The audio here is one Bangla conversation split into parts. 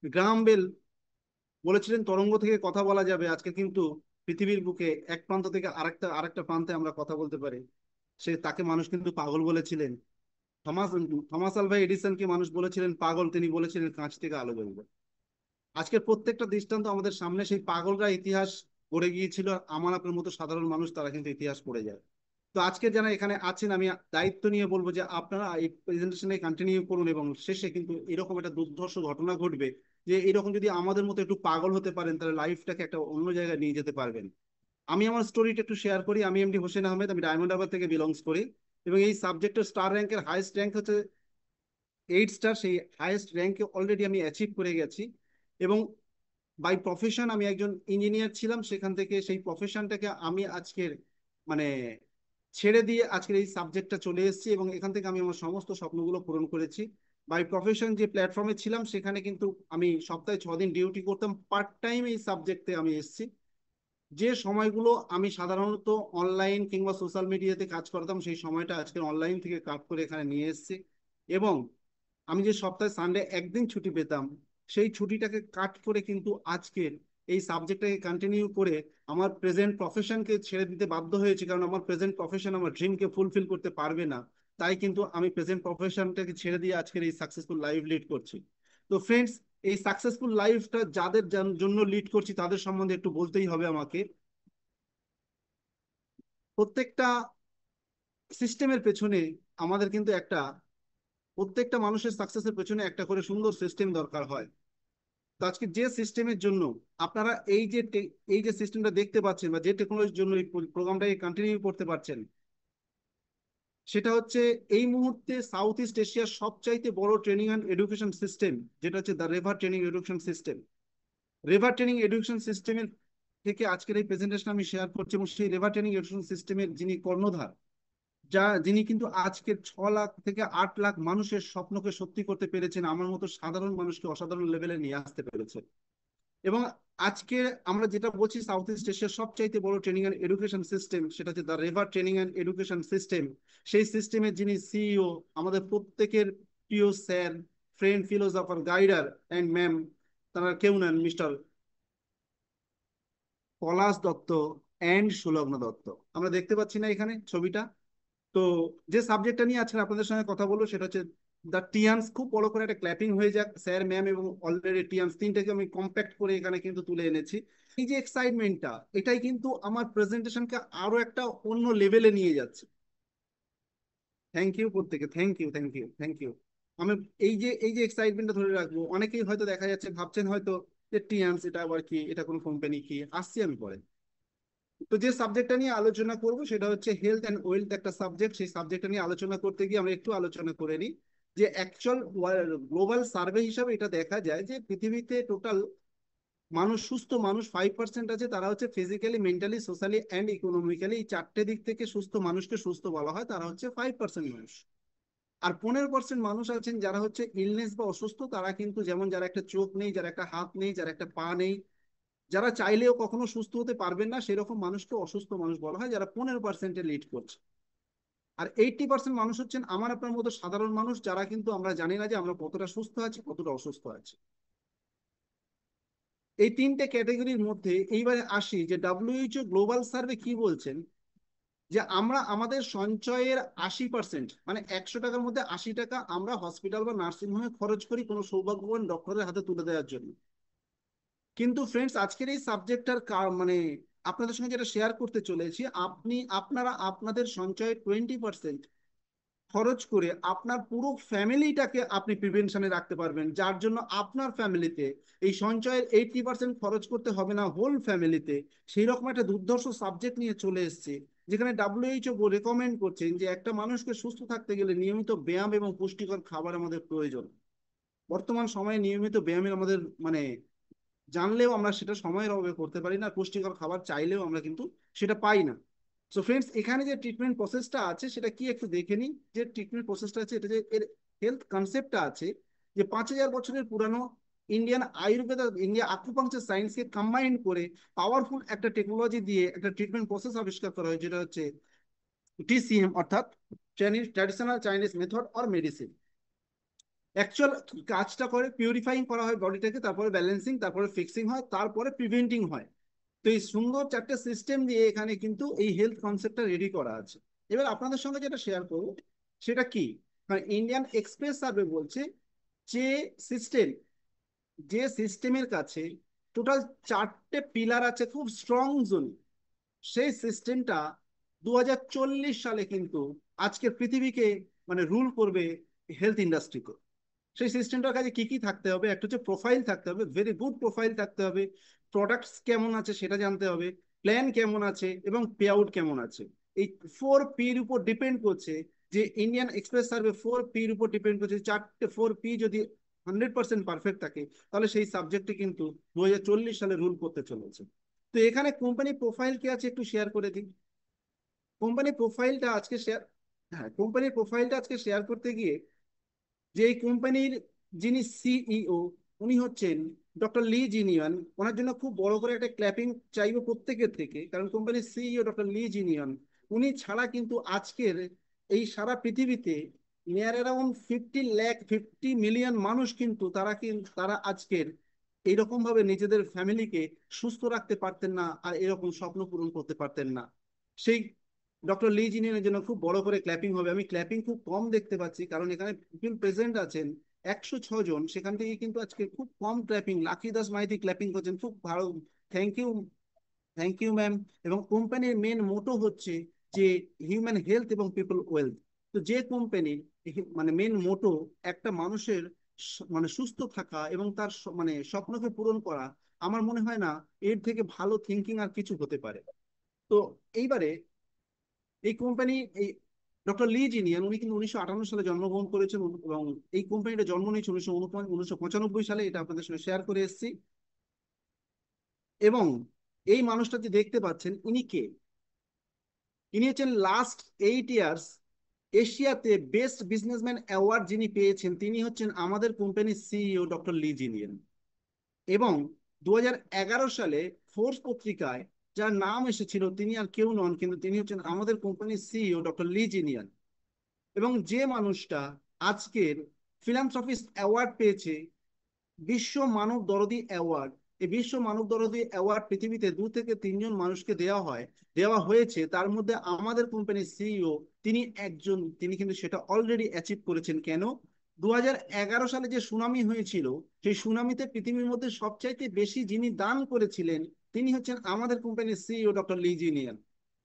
গ্রাহাম বেল বলেছিলেন তরঙ্গ থেকে কথা বলা যাবে। আজকে কিন্তু পৃথিবীর বুকে এক প্রান্ত থেকে আরেকটা আরেকটা প্রান্তে আমরা কথা বলতে পারি। তাকে মানুষ কিন্তু পাগল বলেছিলেন। থমাস থমাস আলভা এডিসনকে মানুষ বলেছিলেন পাগল, তিনি বলেছিলেন কাঁচ থেকে আলো জ্বলবে। আজকের প্রত্যেকটা দৃষ্টান্ত আমাদের সামনে, সেই পাগলরা ইতিহাস গড়ে গিয়েছিল, আমার আপনার মতো সাধারণ মানুষ তারা কিন্তু ইতিহাস পড়ে যায়। তো আজকে যারা এখানে আছেন, আমি দায়িত্ব নিয়ে বলবো যে আপনারা এই প্রেজেন্টেশনে কন্টিনিউ করুন এবং শেষে কিন্তু এরকম একটা দুর্ধর্ষ ঘটনা ঘটবে যে এরকম যদি আমাদের মতো একটু পাগল হতে পারেন তাহলে লাইফটাকে একটা অন্য জায়গায় নিয়ে যেতে পারবেন। আমি আমার স্টোরিটা একটু শেয়ার করি। আমি এমডি হোসেন আহমেদ, আমি ডায়মন্ড হারবার থেকে বিলংস করি এবং এই সাবজেক্টের স্টার র্যাঙ্কের হাইস্ট র্যাঙ্ক হচ্ছে 8 স্টার। সেই হাইয়েস্ট র্যাঙ্কে অলরেডি আমি অ্যাচিভ করে গেছি এবং বাই প্রফেশন আমি একজন ইঞ্জিনিয়ার ছিলাম। সেখান থেকে সেই প্রফেশনটাকে আমি আজকের মানে ছেড়ে দিয়ে আজকের এই সাবজেক্টটা চলে এসেছি এবং এখান থেকে আমি আমার সমস্ত স্বপ্নগুলো পূরণ করেছি। বাই প্রফেশন যে প্ল্যাটফর্মে ছিলাম সেখানে কিন্তু আমি সপ্তাহে 6 দিন ডিউটি করতাম, পার্ট টাইম এই সাবজেক্টে আমি এসেছি। যে সময়গুলো আমি সাধারণত অনলাইন কিংবা সোশ্যাল মিডিয়াতে কাজ করতাম সেই সময়টা আজকে অনলাইন থেকে কাজ করে এখানে নিয়ে এসেছি। এবং আমি যে সপ্তাহে সানডে একদিন ছুটি পেতাম সেই ছুটিটাকে কাট করে কিন্তু আজকের এই সাবজেক্টটাকে কন্টিনিউ করে আমার প্রেজেন্ট প্রফেশনকে ছেড়ে দিতে বাধ্য হয়েছে, কারণ আমার প্রেজেন্ট প্রফেশন আমার ড্রিমকে ফুলফিল করতে পারবে না। তাই কিন্তু আমি প্রেজেন্ট প্রফেশনটাকে ছেড়ে দিয়ে আজকের এই সাকসেসফুল লাইফ লিড করছি। তো ফ্রেন্ডস, এই সাকসেসফুল লাইফটা যাদের জন্য লিড করছি তাদের সম্বন্ধে একটু বলতেই হবে আমাকে। প্রত্যেকটা সিস্টেমের পেছনে আমাদের কিন্তু প্রত্যেকটা মানুষের সাকসেসের পেছনে একটা করে সুন্দর সিস্টেম দরকার হয়। তো আজকে যে সিস্টেমের জন্য আপনারা এই যে সিস্টেমটা দেখতে পাচ্ছেন বা যে টেকনোলজির জন্য এই প্রোগ্রামটাকে কন্টিনিউ করতে পারছেন, সেটা হচ্ছে এই মুহূর্তে সাউথ ইস্ট এশিয়ার সবচাইতে বড় ট্রেনিং অ্যান্ড এডুকেশন সিস্টেম, যেটা হচ্ছে the Revar training education system. Revar training education সিস্টেমের থেকে আজকের এই প্রেজেন্টেশন আমি শেয়ার করছি এবং সেই রেভার ট্রেনিং এডুকেশন সিস্টেমের যিনি কর্ণধার, যিনি কিন্তু আজকে 6 লাখ থেকে 8 লাখ মানুষের স্বপ্নকে সত্যি করতে পেরেছেন, আমার মতো সাধারণ মানুষকে অসাধারণ লেভেলে নিয়ে আসতে পেরেছে। এবং আজকে আমরা যেটা বলছি সাউথ ইস্ট এশিয়ার সবচাইতে বড় ট্রেনিং অ্যান্ড এডুকেশন সিস্টেম, সেটা হচ্ছে the Revar training and education system. সেই সিস্টেমের যিনি সিইও, আমাদের প্রত্যেকের প্রিয় sir, friend, philosopher, guider and ma'am, তারা কেউ নেন মিস্টার পলাশ দত্ত অ্যান্ড সুলগ্ন দত্ত। আমরা দেখতে পাচ্ছি না এখানে ছবিটা? তো যে সাবজেক্টটা নিয়ে আজকে আপনাদের সঙ্গে কথা বলবো সেটা হচ্ছে দ্য টিয়ান্স। খুব বড় করে একটা ক্ল্যাপিং হয়ে যাক স্যার, ম্যাম এবং অলরেডি টিয়ান্স তিনটাকে আমি কম্প্যাক্ট করে এখানে কিন্তু তুলে এনেছি। এই যে এক্সাইটমেন্টটা, এটাই কিন্তু আমার প্রেজেন্টেশনকে আরো একটা অন্য লেভেলে নিয়ে যাচ্ছে। থ্যাংক ইউ প্রত্যেকে, thank you, thank you, thank you. আমি এই যে এক্সাইটমেন্টটা ধরে রাখবো। অনেকেই হয়তো দেখা যাচ্ছে ভাবছেন হয়তো যে টিয়ান্স এটা আবার কি, এটা কোন কোম্পানি, কি আসছি আমি পরে। তো যে সাবজেক্টটা নিয়ে আলোচনা করব সেটা হচ্ছে হেলথ অ্যান্ড ওয়েলথ, একটা সাবজেক্ট। সেই সাবজেক্টটা নিয়ে আলোচনা করতে গিয়ে আমরা একটু আলোচনা করে নিই যে অ্যাকচুয়াল গ্লোবাল সার্ভে হিসাবে এটা দেখা যায় যে পৃথিবীতে টোটাল মানুষ, সুস্থ মানুষ 5% আছে, তারা হচ্ছে physically, mentally, socially and economically, এই চারটে দিক থেকে সুস্থ মানুষকে সুস্থ বলা হয়, তারা হচ্ছে 5% মানুষ। আর 15% মানুষ আছেন যারা হচ্ছে ইলনেস বা অসুস্থ, তারা কিন্তু যেমন যারা একটা চোখ নেই, যারা একটা হাত নেই, যারা একটা পা নেই, যারা চাইলেও কখনো সুস্থ হতে পারবেন না, সেরকম মানুষকে অসুস্থ মানুষ বলা হয়, যারা 15%-এ লিড করছে। আর 80% মানুষ হচ্ছেন আমার আপনার মতো সাধারণ মানুষ, যারা কিন্তু আমরা জানি না যে আমরা কতটা সুস্থ আছি, কতটা অসুস্থ আছি। এই তিনটে ক্যাটাগরির মধ্যে এইবারে আসি যে ডাব্লিউএইচও গ্লোবাল সার্ভে কি বলছেন, যে আমরা আমাদের সঞ্চয়ের 80%, মানে 100 টাকার মধ্যে 80 টাকা আমরা হসপিটাল বা নার্সিং হোমে খরচ করি কোনো সৌভাগ্যবান ডক্টরের হাতে তুলে দেওয়ার জন্য। কিন্তু ফ্রেন্ডস, আজকের এই সাবজেক্টটার মানে আপনাদের সঙ্গে যেটা শেয়ার করতে চলেছি, আপনারা আপনাদের সঞ্চয়ে 20% খরচ করে আপনার পুরো ফ্যামিলিটাকে আপনি প্রিভেনশনে রাখতে পারবেন, যার জন্য আপনার ফ্যামিলিতে এই সঞ্চয়ের 80% খরচ করতে হবে না হোল ফ্যামিলিতে। সেই রকম একটা দুর্ধর্ষ সাবজেক্ট নিয়ে চলে এসেছে, যেখানে ডাব্লিউএইচও রেকমেন্ড করছেন যে একটা মানুষকে সুস্থ থাকতে গেলে নিয়মিত ব্যায়াম এবং পুষ্টিকর খাবার আমাদের প্রয়োজন। বর্তমান সময়ে নিয়মিত ব্যায়ামের আমাদের মানে জানলেও আমরা সেটা সময়ের অভাবে করতে পারি না, পুষ্টিকর খাবার চাইলেও আমরা কিন্তু সেটা পাই না। সো ফ্রেন্ডস, এখানে যে ট্রিটমেন্ট প্রসেসটা আছে সেটা কি একটু দেখে নিই। যে ট্রিটমেন্ট প্রসেসটা আছে, এটা যে এর হেলথ কনসেপ্টটা আছে, যে 5,000 বছরের পুরানো ইন্ডিয়ান আয়ুর্বেদ, ইন্ডিয়া আকুপাংচার সায়েন্সকে কম্বাইন করে পাওয়ারফুল একটা টেকনোলজি দিয়ে একটা ট্রিটমেন্ট প্রসেস আবিষ্কার করা হয়, যেটা হচ্ছে টিসিএম, অর্থাৎ Chinese traditional Chinese method or medicine. Actual কাজটা করে পিউরিফাইং করা হয় বডিটাকে, তারপরে ব্যালেন্সিং, তারপরে ফিক্সিং হয়, তারপরে প্রিভেন্টিং হয়। তো এই সুন্দর চারটে সিস্টেম দিয়ে এখানে কিন্তু এই হেলথ কনসেপ্টটা রেডি করা আছে। এবার আপনাদের সঙ্গে যেটা শেয়ার করবো সেটা কি, মানে ইন্ডিয়ান এক্সপ্রেস সার্ভে বলছে যে সিস্টেম, যে সিস্টেমের কাছে টোটাল চারটে পিলার আছে খুব স্ট্রং জোন, সেই সিস্টেমটা 2040 সালে কিন্তু আজকের পৃথিবীকে মানে রুল করবে হেলথ ইন্ডাস্ট্রিকে। সেই সিস্টেমটার কাছে কি কি থাকতে হবে, একটা হচ্ছে প্রোফাইল থাকতে হবে, ভেরি গুড প্রোফাইল থাকতে হবে, প্রোডাক্টস কেমন আছে সেটা জানতে হবে, প্ল্যান কেমন আছে এবং পে আউট কেমন আছে। এই 4P র উপর ডিপেন্ড করছে যে ইন্ডিয়ান এক্সপ্রেস সার্ভে 4P র উপর ডিপেন্ড করছে। চারটে 4P যদি 100% পারফেক্ট থাকে তাহলে সেই সাবজেক্টে কিন্তু 2040 সালে রুল করতে চলেছে। তো এখানে কোম্পানি প্রোফাইল কি আছে একটু শেয়ার করে দিই। কোম্পানি প্রোফাইলটা আজকে শেয়ার, হ্যাঁ কোম্পানির প্রোফাইলটা আজকে শেয়ার করতে গিয়ে যে এই কোম্পানির যিনি সিইও উনি হচ্ছেন ডক্টর লি জিনিয়ান। ওনার জন্য খুব বড় করে একটা ক্ল্যাপিং চাইবো প্রত্যেকের থেকে, কারণ কোম্পানির সিইও ডক্টর লি জিনিয়ান উনি ছাড়া কিন্তু আজকের এই সারা পৃথিবীতে নিয়ার অ্যারাউন্ড 50 মিলিয়ন মানুষ কিন্তু তারা আজকের এইরকম ভাবে নিজেদের ফ্যামিলিকে সুস্থ রাখতে পারতেন না, আর এরকম স্বপ্ন পূরণ করতে পারতেন না। সেই ডক্টর লি জিনিয়ানের জন্য খুব বড় করে ক্ল্যাপিং হবে। আমি ক্ল্যাপিং খুব কম দেখতে পাচ্ছি কারণ এখানে পিপল প্রেজেন্ট আছেন 106 জন, সেখান থেকে কিন্তু আজকে খুব কম ক্ল্যাপিং, লাকি দাস মাইতি ক্ল্যাপিং করছেন, খুব ভালো। Thank you, thank you ma'am. এবং কোম্পানির মেন মোটো হচ্ছে যে হিউম্যান হেলথ এবং পিপল ওয়েলথ। তো যে কোম্পানির মানে মেন মোটো একটা মানুষের মানে সুস্থ থাকা এবং তার মানে স্বপ্নকে পূরণ করা, আমার মনে হয় না এর থেকে ভালো থিঙ্কিং আর কিছু হতে পারে। তো এইবারে এই কোম্পানি, এই ডক্টর লি জিনিয়ান উনি কিন্তু 1958 সালে জন্মগ্রহণ করেছেন, এবং এই কোম্পানিটা জন্ম নিয়েছে 1995 সালে, এটা আপনাদের সঙ্গে শেয়ার করে এসেছি। এবং এই মানুষটা যে দেখতে পাচ্ছেন ইনি কে, ইনি হচ্ছেন লাস্ট 8 ইয়ার্স এশিয়াতে বেস্ট বিজনেসম্যান অ্যাওয়ার্ড যিনি পেয়েছেন, তিনি হচ্ছেন আমাদের কোম্পানির সিইও ডক্টর লি জিনিয়ান। এবং 2011 সালে ফোর্স পত্রিকায় যার নাম এসেছিল তিনি আর কেউ নন কিন্তু তিনি হচ্ছেন আমাদের কোম্পানির সিইও ডক্টর লি জিনিয়ান। এবং যে মানুষটা আজকের ফিলান্থ্রপিস্ট অ্যাওয়ার্ড পেয়েছে, বিশ্ব মানব দরদি অ্যাওয়ার্ড, এই বিশ্ব মানব দরদি অ্যাওয়ার্ড পৃথিবীতে 2 থেকে 3 জন মানুষকে দেওয়া হয়েছে, তার মধ্যে আমাদের কোম্পানির সিইও তিনি একজন, তিনি কিন্তু সেটা অলরেডি অ্যাচিভ করেছেন। কেন? 2011 সালে যে সুনামি হয়েছিল, সেই সুনামিতে পৃথিবীর মধ্যে সবচাইতে বেশি যিনি দান করেছিলেন তিনি হচ্ছেন আমাদের কোম্পানির সিইও ডক্টর লি জিনিয়ান।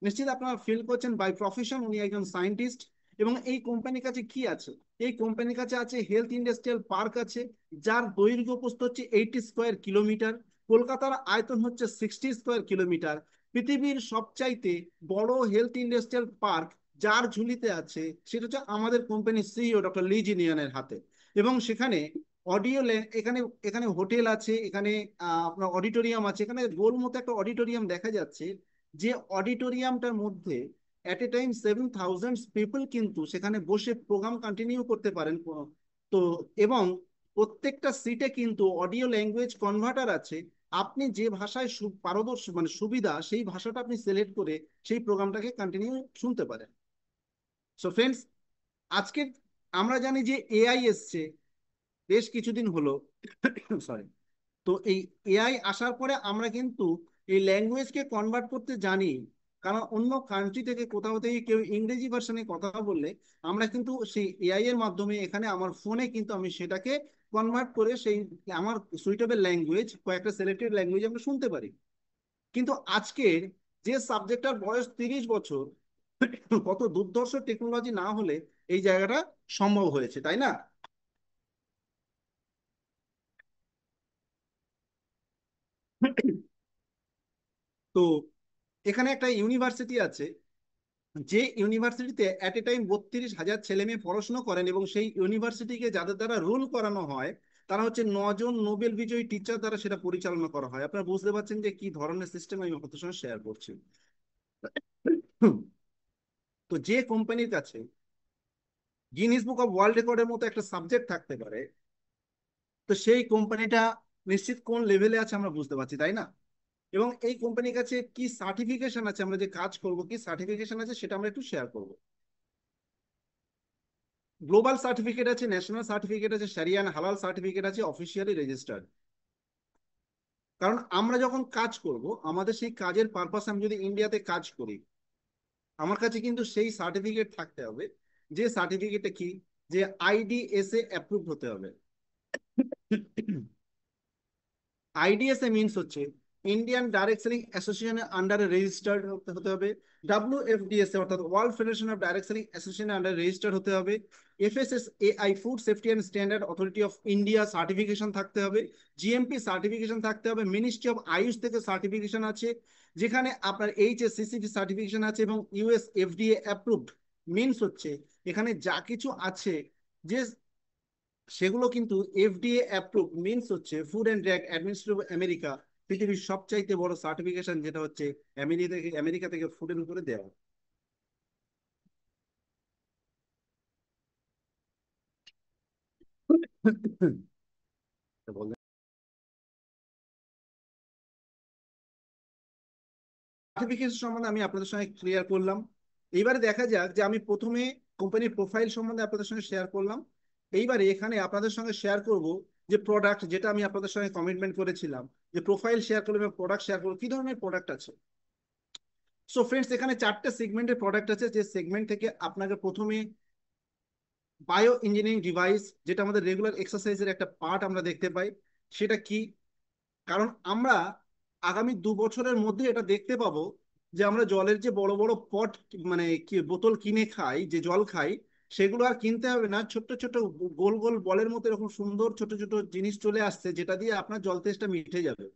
নিশ্চিত আপনারা ফিল করছেন বাই প্রফেশন উনি একজন সায়েন্টিস্ট। এবং এই কোম্পানির কাছে কি আছে, এই কোম্পানির কাছে আছে হেলথ ইন্ডাস্ট্রিয়াল পার্ক আছে, যার দৈর্ঘ্য প্রস্থ হচ্ছে 80 স্কোয়ার কিলোমিটার, কলকাতার আয়তন হচ্ছে 60 স্কোয়ার কিলোমিটার। পৃথিবীর সবচাইতে বড় হেলথ ইন্ডাস্ট্রিয়াল পার্ক যার ঝুলিতে আছে সেটা হচ্ছে আমাদের কোম্পানির সিইও ডক্টর লি জিনিয়ানের হাতে। এবং সেখানে অডিও, এখানে এখানে হোটেল আছে, এখানে আপনার অডিটোরিয়াম আছে, এখানে গোল মতো একটা অডিটোরিয়াম দেখা যাচ্ছে, যে অডিটোরিয়ামটার মধ্যে এট এ টাইম 7,000 পিপল কিন্তু সেখানে বসে প্রোগ্রাম কন্টিনিউ করতে পারেন। তো এবং প্রত্যেকটা সিটে কিন্তু অডিও ল্যাঙ্গুয়েজ কনভার্টার আছে, আপনি যে ভাষায় পারদর্শী মানে সুবিধা সেই ভাষাটা আপনি সিলেক্ট করে সেই প্রোগ্রামটাকে কন্টিনিউ শুনতে পারেন। সো ফ্রেন্ডস, আজকে আমরা জানি যে এআই এসছে বেশ কিছুদিন হলো, সরি। তো এই এআই আসার পরে আমরা কিন্তু এই ল্যাঙ্গুয়েজকে কনভার্ট করতে জানি, কারণ অন্য কান্ট্রি থেকে কোথাও থেকে কেউ ইংরেজি ভার্সনে কথা বললে আমরা কিন্তু সেই এআই এর মাধ্যমে এখানে আমার ফোনে কিন্তু আমি সেটাকে কনভার্ট করে সেই আমার সুইটেবল ল্যাঙ্গুয়েজ, কয়েকটা সিলেক্টেড ল্যাঙ্গুয়েজ আমরা শুনতে পারি। কিন্তু আজকের যে সাবজেক্টটার বয়স 30 বছর, কত দুর্ধর্ষ টেকনোলজি না হলে এই জায়গাটা সম্ভব হয়েছে, তাই না? তো এখানে একটা ইউনিভার্সিটি আছে, যে ইউনিভার্সিটিতে এট এ টাইম 32,000 ছেলে মেয়ে পড়াশোনা করেন, এবং সেই ইউনিভার্সিটিকে যাদের দ্বারা রুল করানো হয় তারা হচ্ছে 9 জন নোবেল বিজয়ী টিচার দ্বারা সেটা পরিচালনা করা হয়। আপনারা বুঝতে পারছেন যে কি ধরনের সিস্টেম আমি আপনাদের সঙ্গে শেয়ার করছি। তো যে কোম্পানির কাছে গিনিস বুক অফ ওয়ার্ল্ড রেকর্ডের মতো একটা সাবজেক্ট থাকতে পারে, তো সেই কোম্পানিটা নিশ্চিত কোন লেভেলে আছে আমরা বুঝতে পারছি, তাই না? এবং এই কোম্পানির কাছে কি সার্টিফিকেশন আছে, আমরা যে কাজ করব কি সার্টিফিকেশন আছে সেটা আমরা একটু শেয়ার করব। গ্লোবাল সার্টিফিকেট আছে, ন্যাশনাল সার্টিফিকেট আছে, শারিয়ান হালাল সার্টিফিকেট আছে, অফিসিয়ালি রেজিস্টার্ড। কারণ আমরা যখন কাজ করব, আমাদের সেই কাজের পারপাস, আমি যদি ইন্ডিয়াতে কাজ করি, আমার কাছে কিন্তু সেই সার্টিফিকেট থাকতে হবে, যে সার্টিফিকেটে কি, যে আইডিএসএ অ্যাপ্রুভ হতে হবে। আইডিএসএ মিনস হচ্ছে ইন্ডিয়ান ডাইরেক্ট সেলিং অ্যাসোসিয়েশনের আন্ডারে রেজিস্টার্ড হতে হবে। ডাব্লিউএফডিএসএ অর্থাৎ world federation of direct selling অ্যাসোসিয়েশনের আন্ডারে রেজিস্টার্ড হতে হবে। FSSAI food safety and standard authority of India certification থাকতে হবে। জিএমপি সার্টিফিকেশন থাকতে হবে। মিনিস্ট্রি অফ আয়ুষ থেকে সার্টিফিকেশন আছে, যেখানে আপনার এইচএসসিসিপি সার্টিফিকেশন আছে, এবং ইউএস এফডিএ অ্যাপ্রুভড। মিনস হচ্ছে এখানে যা কিছু আছে, যে সেগুলো কিন্তু এফডিএ অ্যাপ্রুভ। মিনস হচ্ছে food and drug administration of America, পৃথিবীর সবচাইতে বড় সার্টিফিকেশন, যেটা হচ্ছে আমেরিকা থেকে ফুডের উপরে দেওয়া। সার্টিফিকেশন সম্বন্ধে আমি আপনাদের সঙ্গে ক্লিয়ার করলাম। এইবারে দেখা যাক যে আমি প্রথমে কোম্পানির প্রোফাইল সম্বন্ধে আপনাদের সঙ্গে শেয়ার করলাম। এইবারে এখানে আপনাদের সঙ্গে শেয়ার করব যে প্রোডাক্ট, যেটা আমি আপনাদের সঙ্গে কমিটমেন্ট করেছিলাম যে প্রোফাইল শেয়ার করবো এবং প্রোডাক্ট শেয়ার করবো, কি ধরনের প্রোডাক্ট আছে। সো ফ্রেন্ডস, এখানে চারটে সেগমেন্টের প্রোডাক্ট আছে, যে সেগমেন্ট থেকে আপনাকে প্রথমে বায়ো ইঞ্জিনিয়ারিং ডিভাইস, যেটা আমাদের রেগুলার এক্সারসাইজের একটা পার্ট আমরা দেখতে পাই, সেটা কি। কারণ আমরা আগামী 2 বছরের মধ্যে এটা দেখতে পাবো যে আমরা জলের যে বড় বড় পট, মানে কি বোতল কিনে খাই, যে জল খাই, সেগুলো আর কিনতে হবে না। ছোট্ট ছোট গোল গোল বলের মতো এরকম সুন্দর ছোট ছোট জিনিস চলে আসছে, যেটা দিয়ে আপনার জল তেষ্টা মিটে যাবে।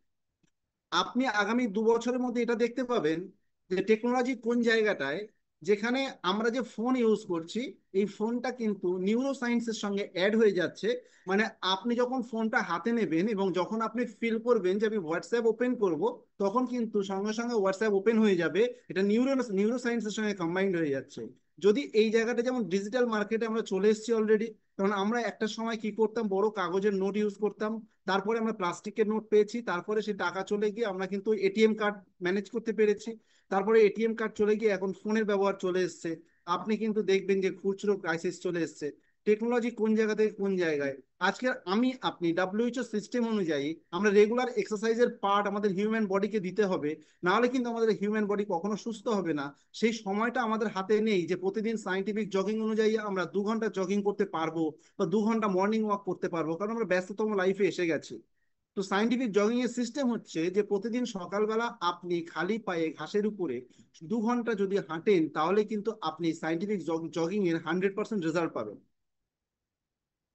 আপনি আগামী 2 বছরের মধ্যে এটা দেখতে পাবেন যে টেকনোলজি কোন জায়গাটায়, যেখানে আমরা যে ফোন ইউজ করছি, এই ফোনটা কিন্তু নিউরো সায়েন্সের সঙ্গে অ্যাড হয়ে যাচ্ছে। মানে আপনি যখন ফোনটা হাতে নেবেন এবং যখন আপনি ফিল করবেন যে আমি হোয়াটসঅ্যাপ ওপেন করব, তখন কিন্তু সঙ্গে সঙ্গে হোয়াটসঅ্যাপ ওপেন হয়ে যাবে। এটা নিউরো সায়েন্সের সঙ্গে কম্বাইন্ড হয়ে যাচ্ছে। যদি এই জায়গাটা, যেমন ডিজিটাল মার্কেটে আমরা চলে এসেছি অলরেডি। কারণ আমরা একটা সময় কি করতাম, বড় কাগজের নোট ইউজ করতাম, তারপরে আমরা প্লাস্টিকের নোট পেয়েছি, তারপরে সেই টাকা চলে গিয়ে আমরা কিন্তু এটিএম কার্ড ম্যানেজ করতে পেরেছি। তারপরে এটিএম কার্ড চলে গিয়ে এখন ফোনের ব্যবহার চলে এসছে। আপনি কিন্তু দেখবেন যে খুচরো ক্রাইসিস চলে এসছে। টেকনোলজি কোন জায়গা থেকে কোন জায়গায়। আজকে আমি আপনি ডাব্লিউএইচও সিস্টেম অনুযায়ী আমরা রেগুলার এক্সারসাইজের পার্ট আমাদের হিউম্যান বডিকে দিতে হবে, নাহলে কিন্তু আমাদের হিউম্যান বডি কখনো সুস্থ হবে না। সেই সময়টা আমাদের হাতে নেই যে প্রতিদিন সাইন্টিফিক জগিং অনুযায়ী আমরা 2 ঘন্টা জগিং করতে পারবো, বা 2 ঘন্টা মর্নিং ওয়াক করতে পারবো, কারণ আমরা ব্যস্ততম লাইফে এসে গেছি। তো সাইন্টিফিক জগিং এর সিস্টেম হচ্ছে যে প্রতিদিন সকালবেলা আপনি খালি পায়ে ঘাসের উপরে 2 ঘন্টা যদি হাঁটেন, তাহলে কিন্তু আপনি সাইন্টিফিক জগিং এর 100% রেজাল্ট পাবেন।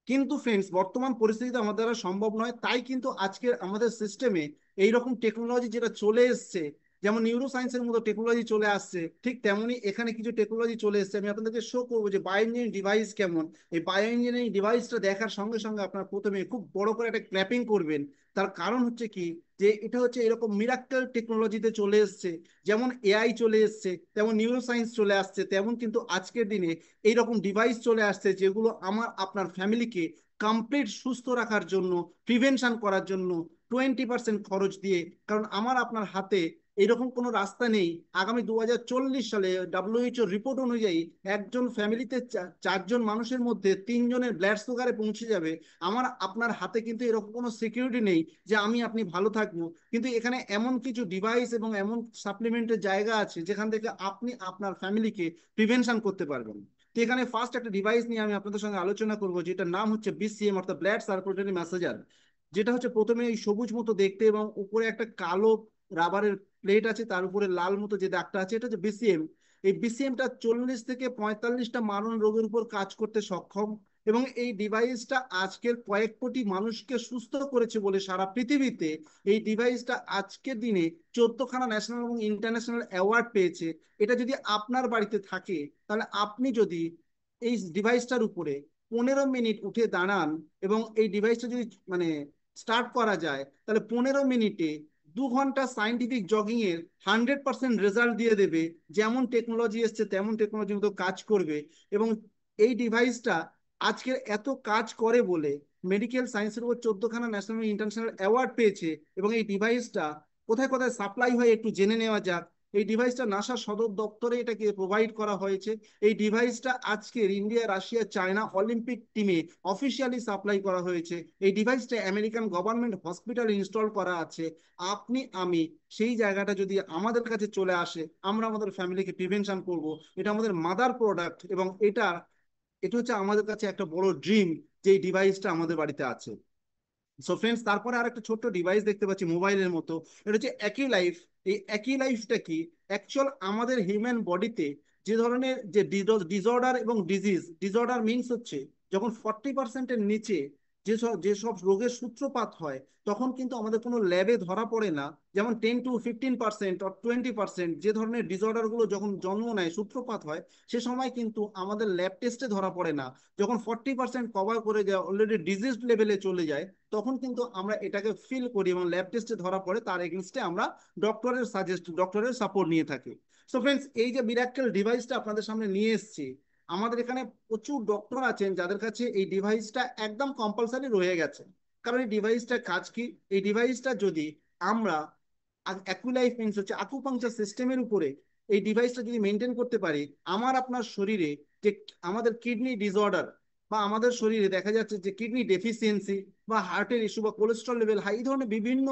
কিন্তু ফ্রেন্ডস, বর্তমান পরিস্থিতিতে আমাদের দ্বারা সম্ভব নয়, তাই কিন্তু আজকের আমাদের সিস্টেমে এইরকম টেকনোলজি যেটা চলে এসছে, যেমন নিউরো সায়েন্সের মতো টেকনোলজি চলে আসছে, ঠিক তেমনি এখানে কিছু টেকনোলজি চলে এসছে। আমি আপনাদেরকে শো করবো যে বায়ো ইঞ্জিনিয়ারিং ডিভাইস কেমন। এই বায়ো ইঞ্জিনিয়ারিং ডিভাইসটা দেখার সঙ্গে সঙ্গে আপনার প্রথমে খুব বড় করে একটা ক্ল্যাপিং করবেন। তার কারণ হচ্ছে কি, যে এটা হচ্ছে এরকম মিরাক্কেল টেকনোলজিতে চলে এসছে। যেমন এআই চলে এসছে, তেমন নিউরো সায়েন্স চলে আসছে, তেমন কিন্তু আজকের দিনে এইরকম ডিভাইস চলে আসছে, যেগুলো আমার আপনার ফ্যামিলিকে কমপ্লিট সুস্থ রাখার জন্য, প্রিভেনশন করার জন্য 20% খরচ দিয়ে। কারণ আমার আপনার হাতে এরকম কোনো রাস্তা নেই। আগামী 2040 সালে ডাব্লিউএইচও রিপোর্ট অনুযায়ী একজন ফ্যামিলিতে 4 জন মানুষের মধ্যে 3 জনের ব্লাড সুগারে পৌঁছে যাবে। আমার আপনার হাতে কিন্তু এরকম কোনো সিকিউরিটি নেই যে আমি আপনি ভালো থাকবো। কিন্তু এখানে এমন কিছু ডিভাইস এবং এমন সাপ্লিমেন্টের জায়গা আছে, যেখান থেকে আপনি আপনার ফ্যামিলিকে প্রিভেনশন করতে পারবেন। তো এখানে ফার্স্ট একটা ডিভাইস নিয়ে আমি আপনাদের সঙ্গে আলোচনা করব, যেটার নাম হচ্ছে বিসিএম অর্থাৎ ব্লাড সার্কুলেটরি ম্যাসেজার। যেটা হচ্ছে প্রথমে এই সবুজ মতো দেখতে এবং উপরে একটা কালো রাবারের প্লেট আছে, তার উপরে লাল মতো যে দাগটা আছে, এটা হচ্ছে বিসিএম। এই বিসিএমটা 40 থেকে 45টা মারণ রোগের উপর কাজ করতে সক্ষম। এবং এই ডিভাইসটা আজকের কয়েক কোটি মানুষকে সুস্থ করেছে বলে সারা পৃথিবীতে এই ডিভাইসটা আজকের দিনে 14খানা ন্যাশনাল এবং ইন্টারন্যাশনাল অ্যাওয়ার্ড পেয়েছে। এটা যদি আপনার বাড়িতে থাকে, তাহলে আপনি যদি এই ডিভাইসটার উপরে 15 মিনিট উঠে দাঁড়ান, এবং এই ডিভাইসটা যদি মানে স্টার্ট করা যায়, তাহলে 15 মিনিটে 2 ঘন্টা সাইন্টিফিক জগিং এর 100% রেজাল্ট দিয়ে দেবে। যেমন টেকনোলজি এসছে তেমন টেকনোলজি মতো কাজ করবে। এবং এই ডিভাইসটা আজকের এত কাজ করে বলে মেডিকেল সায়েন্সের উপর 14খানা ন্যাশনাল ইন্টারন্যাশনাল অ্যাওয়ার্ড পেয়েছে। এবং এই ডিভাইসটা কোথায় কোথায় সাপ্লাই হয় একটু জেনে নেওয়া যাক। এই ডিভাইসটা নাসার সদর দপ্তরে এটাকে প্রোভাইড করা হয়েছে। এই ডিভাইসটা আজকের ইন্ডিয়া, রাশিয়া, চায়না অলিম্পিক টিমে অফিসিয়ালি সাপ্লাই করা হয়েছে। এই ডিভাইসটা আমেরিকান গভর্নমেন্ট হসপিটাল ইনস্টল করা আছে। আপনি আমি সেই জায়গাটা যদি আমাদের কাছে চলে আসে, আমরা আমাদের ফ্যামিলিকে প্রিভেনশন করব। এটা আমাদের মাদার প্রোডাক্ট, এবং এটা এটা হচ্ছে আমাদের কাছে একটা বড় ড্রিম যে এই ডিভাইসটা আমাদের বাড়িতে আছে। সো ফ্রেন্ডস, তারপরে আর একটা ছোট্ট ডিভাইস দেখতে পাচ্ছি মোবাইলের মতো, এটা হচ্ছে একই লাইফ। এই একই লাইফটা কি? অ্যাকচুয়াল আমাদের হিউম্যান বডিতে যে ধরনের যে ডিসঅর্ডার এবং ডিসঅর্ডার মিনস হচ্ছে যখন 40%-এর নিচে যেসব রোগের সূত্রপাত হয়, তখন কিন্তু আমাদের কোনো ল্যাবে ধরা পড়ে না। যেমন 10 to 15% অর 20% যে ধরনের ডিসঅর্ডার গুলো যখন জন্ম নেয়, সূত্রপাত হয়, সে সময় কিন্তু আমাদের ল্যাব টেস্টে ধরা পড়ে না। যখন 40% কভার করে যায়, অলরেডি ডিজিজ লেভেলে চলে যায়, তখন কিন্তু আমরা এটাকে ফিল করি এবং ল্যাব টেস্টে ধরা পড়ে, তার এগেনস্টে আমরা ডক্টরের সাপোর্ট নিয়ে থাকি। সো ফ্রেন্ডস, এই যে মিরাক্কেল ডিভাইসটা আপনাদের সামনে নিয়ে এসেছি, আমাদের এখানে প্রচুর ডক্টর আছেন যাদের কাছে এই ডিভাইসটা একদম কম্পালসারি রয়ে গেছে। কারণ এই ডিভাইসটা কাজ কি? এই ডিভাইসটা যদি আমরা অ্যাকুলাইফ মিনস হচ্ছে আকুপাংচার সিস্টেমের উপরে এই ডিভাইসটা যদি মেনটেন করতে পারি, আমার আপনার শরীরে যে আমাদের কিডনি ডিসঅর্ডার বা আমাদের শরীরে দেখা যাচ্ছে যে কিডনি ডেফিসিয়েন্সি বা হার্টের ইস্যু বা কোলেস্ট্রল লেভেল হাই, এই ধরনের বিভিন্ন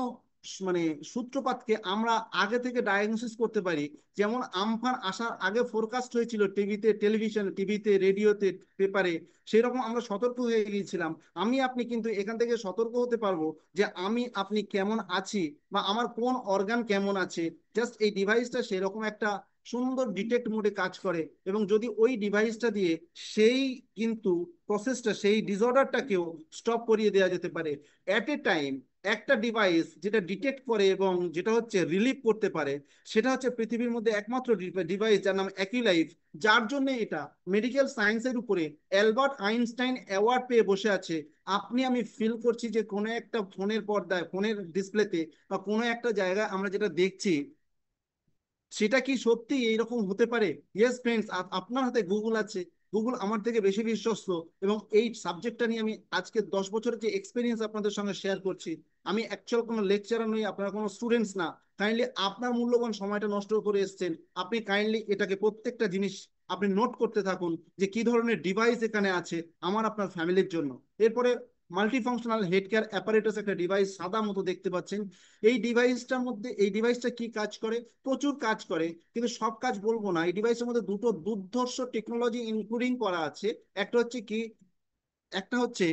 মানে সূত্রপাতকে আমরা আগে থেকে ডায়াগনোসিস করতে পারি। যেমন আমফান আসার আগে ফোরকাস্ট হয়েছিল টিভিতে, টেলিভিশনে, টিভিতে, রেডিওতে, পেপারে, সেই রকম আমরা সতর্ক হয়ে গিয়েছিলাম। আমি আপনি কিন্তু এখান থেকে সতর্ক হতে পারবো যে আমি আপনি কেমন আছি বা আমার কোন অর্গান কেমন আছে। জাস্ট এই ডিভাইসটা সেরকম একটা সুন্দর ডিটেক্ট মোডে কাজ করে, এবং যদি ওই ডিভাইসটা দিয়ে সেই কিন্তু প্রসেসটা, সেই ডিসঅর্ডারটাকেও স্টপ করিয়ে দেওয়া যেতে পারে অ্যাট এ টাইম। একটা ডিভাইস যেটা ডিটেক্ট করে এবং যেটা হচ্ছে রিলিভ করতে পারে, সেটা হচ্ছে পৃথিবীর মধ্যে একমাত্র ডিভাইস যার নাম একই লাইফ, যার জন্য এটা মেডিকেল সায়েন্সের উপরে অ্যালবার্ট আইনস্টাইন অ্যাওয়ার্ড পেয়ে বসে আছে। আপনি আমি ফিল করছি যে কোনো একটা ফোনের পর্দায়, ফোনের ডিসপ্লেতে বা কোনো একটা জায়গায় আমরা যেটা দেখছি, সেটা কি সত্যি এইরকম হতে পারে? ইয়েস ফ্রেন্ডস, আপনার হাতে গুগল আছে। গুগল আমার থেকে বেশি বিশ্বস্ত, এবং এই সাবজেক্টটা নিয়ে আমি আজকে 10 বছরের যে এক্সপিরিয়েন্স আপনাদের সঙ্গে শেয়ার করছি। আমি অ্যাকচুয়াল কোনো লেকচারার নই, আপনারা কোনো স্টুডেন্টস না। কাইন্ডলি আপনার মূল্যবান সময়টা নষ্ট করে এসেছেন, আপনি কাইন্ডলি এটাকে প্রত্যেকটা জিনিস আপনি নোট করতে থাকুন যে কি ধরনের ডিভাইস এখানে আছে আমার আপনার ফ্যামিলির জন্য। এরপরে মাল্টিফাংশনাল হেড কেয়ার অ্যাপারেটাস একটা ডিভাইস সাদা মতো দেখতে পাচ্ছেন। এই ডিভাইসটা কি কাজ করে? প্রচুর কাজ করে, কিন্তু সব কাজ বলবো না। এই ডিভাইসের মধ্যে দুটো দুর্ধর্ষ টেকনোলজি ইনক্লুডিং করা আছে। একটা হচ্ছে কি, একটা হচ্ছে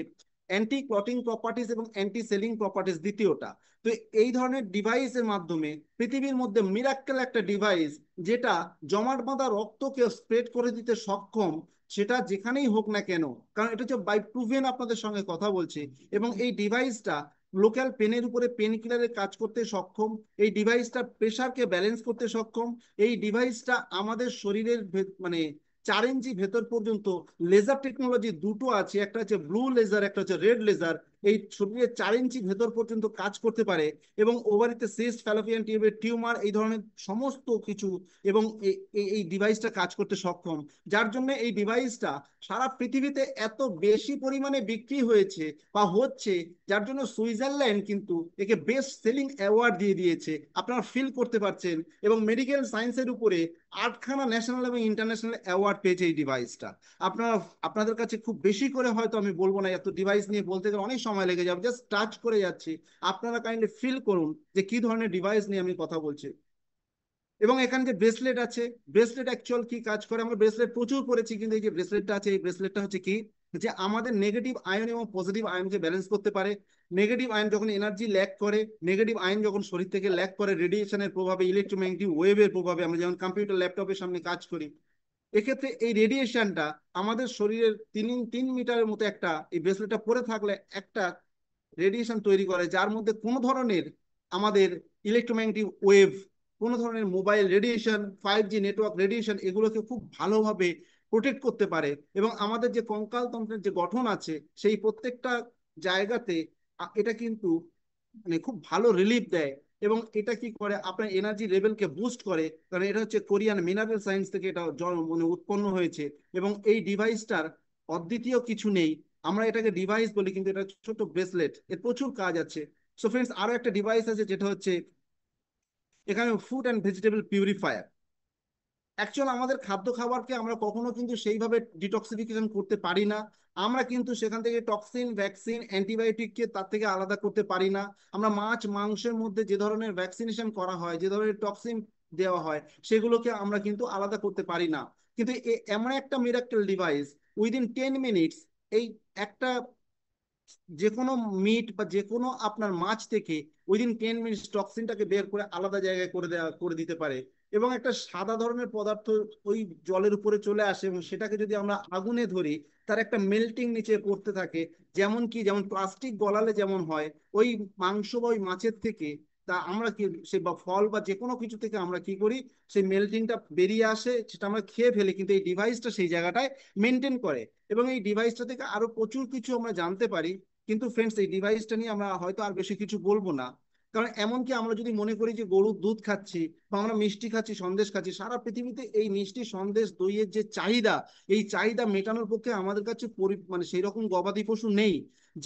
অ্যান্টি ক্লটিং প্রপার্টিস এবং অ্যান্টি সেলিং প্রপার্টিস দ্বিতীয়টা। তো এই ধরনের ডিভাইসের মাধ্যমে পৃথিবীর মধ্যে মিরাক্কেল একটা ডিভাইস, যেটা জমাট বাঁধা রক্তকে স্প্রেড করে দিতে সক্ষম, সেটা যেখানেই হোক না কেন। কারণ এটা হচ্ছে বাই প্রুভেন, আপনাদের সঙ্গে কথা বলছি। এবং এই ডিভাইসটা লোকাল পেনের উপরে পেন কিলারের কাজ করতে সক্ষম। এই ডিভাইসটা প্রেশারকে ব্যালেন্স করতে সক্ষম। এই ডিভাইসটা আমাদের শরীরের মানে 4 ইঞ্চি ভেতর পর্যন্ত লেজার টেকনোলজি দুটো আছে, একটা হচ্ছে ব্লু লেজার, একটা হচ্ছে রেড লেজার। এই শরীরের 4 ইঞ্চি ভেতর পর্যন্ত কাজ করতে পারে, এবং ওভারিতে সিস্ট, ফ্যালোপিয়ান টিউবের টিউমার, এই ধরনের সমস্ত কিছু, এবং এই ডিভাইসটা কাজ করতে সক্ষম। যার জন্য এই ডিভাইসটা সারা পৃথিবীতে এত বেশি পরিমাণে বিক্রি হয়েছে বা হচ্ছে, যার জন্য সুইজারল্যান্ড কিন্তু একে বেস্ট সেলিং অ্যাওয়ার্ড দিয়ে দিয়েছে, আপনারা ফিল করতে পারছেন। এবং মেডিকেল সায়েন্সের উপরে 8খানা ন্যাশনাল এবং ইন্টারন্যাশনাল অ্যাওয়ার্ড পেয়েছে এই ডিভাইসটা। আপনারা, আপনাদের কাছে খুব বেশি করে হয়তো আমি বলবো না, এত ডিভাইস নিয়ে বলতে গেলে অনেক সময় লেগে যাবে, জাস্ট টাচ করে যাচ্ছি। আপনারা কাইন্ডলি ফিল করুন যে কি ধরনের ডিভাইস নিয়ে আমি কথা বলছি। এবং এখানে যে ব্রেসলেট আছে, ব্রেসলেট অ্যাকচুয়াল কি কাজ করে? আমরা ব্রেসলেট প্রচুর করেছি, কিন্তু এই যে ব্রেসলেটটা আছে, এই ব্রেসলেটটা হচ্ছে কি, যে আমাদের নেগেটিভ আয়ন এবং পজিটিভ আয়নকে ব্যালেন্স করতে পারে। নেগেটিভ আয়ন যখন এনার্জি ল্যাক করে, নেগেটিভ আয়ন যখন শরীর থেকে ল্যাক করে রেডিয়েশনের প্রভাবে, ইলেকট্রোম্যাগনেটিক ওয়েভের প্রভাবে, আমরা যেমন কম্পিউটার ল্যাপটপের সামনে কাজ করি, এক্ষেত্রে এই রেডিয়েশনটা আমাদের শরীরের 3 মিটারের মতো একটা, এই ব্রেসলেটটা পরে থাকলে একটা রেডিয়েশন তৈরি করে, যার মধ্যে কোনো ধরনের আমাদের ইলেকট্রোম্যাগনেটিক ওয়েভ, কোনো ধরনের mobile radiation, 5G network radiation, এগুলোকে খুব ভালোভাবে প্রোটেক্ট করতে পারে। এবং আমাদের যে কঙ্কাল তন্ত্রের যে গঠন আছে, সেই প্রত্যেকটা জায়গাতে এটা কিন্তু মানে খুব ভালো রিলিফ দেয়। এবং এটা কি করে, আপনার এনার্জি লেভেলকে বুস্ট করে, কারণ এটা হচ্ছে কোরিয়ান মিনারেল সায়েন্স থেকে এটা মানে উৎপন্ন হয়েছে। এবং এই ডিভাইসটার অদ্বিতীয় কিছু নেই। আমরা এটাকে ডিভাইস বলি, কিন্তু এটা ছোট ব্রেসলেট, এর প্রচুর কাজ আছে। সো ফ্রেন্ডস, আরো একটা ডিভাইস আছে যেটা হচ্ছে এখানে food and vegetable purifier. Actual আমাদের খাদ্য খাবারকে আমরা কখনো কিন্তু সেইভাবে ডিটক্সিফিকেশন করতে পারি না। আমরা কিন্তু সেখান থেকে টক্সিন, ভ্যাকসিন, অ্যান্টিবায়োটিককে তার থেকে আলাদা করতে পারি না। আমরা মাছ মাংসের মধ্যে যে ধরনের ভ্যাকসিনেশন করা হয়, যে ধরনের টক্সিন দেওয়া হয়, সেগুলোকে আমরা কিন্তু আলাদা করতে পারি না। কিন্তু এমন একটা মিরাক্কেল ডিভাইস, উইদিন 10 মিনিটস এই একটা যে কোনো মিট বা যে কোনো আপনার মাছ থেকে উইদিন 10 মিনিটস টক্সিনটাকে বের করে আলাদা জায়গায় করে দিতে পারে। এবং একটা সাদা ধরনের পদার্থ ওই জলের উপরে চলে আসে, এবং সেটাকে যদি আমরা আগুনে ধরি, তার একটা মেল্টিং নিচে করতে থাকে। যেমন প্লাস্টিক গলালে যেমন হয়, ওই মাংস বা ওই মাছের থেকে তা আমরা কি সে বা ফল বা যে কোনো কিছু থেকে আমরা কি করি, সেই মেল্টিংটা বেরিয়ে আসে, সেটা আমরা খেয়ে ফেলি, কিন্তু এই ডিভাইসটা সেই জায়গাটায় মেনটেন করে। এবং এই ডিভাইসটা থেকে আরো প্রচুর কিছু আমরা জানতে পারি। কিন্তু ফ্রেন্ডস, এই ডিভাইসটা নিয়ে আমরা হয়তো আর বেশি কিছু বলবো না। কারণ এমনকি আমরা যদি মনে করি যে গরুর দুধ খাচ্ছি বা আমরা মিষ্টি খাচ্ছি, সন্দেশ খাচ্ছি, সারা পৃথিবীতে এই মিষ্টি, সন্দেশ, দইয়ের যে চাহিদা, এই চাহিদা মেটানোর পক্ষে আমাদের কাছে মানে সেই রকম গবাদি পশু নেই।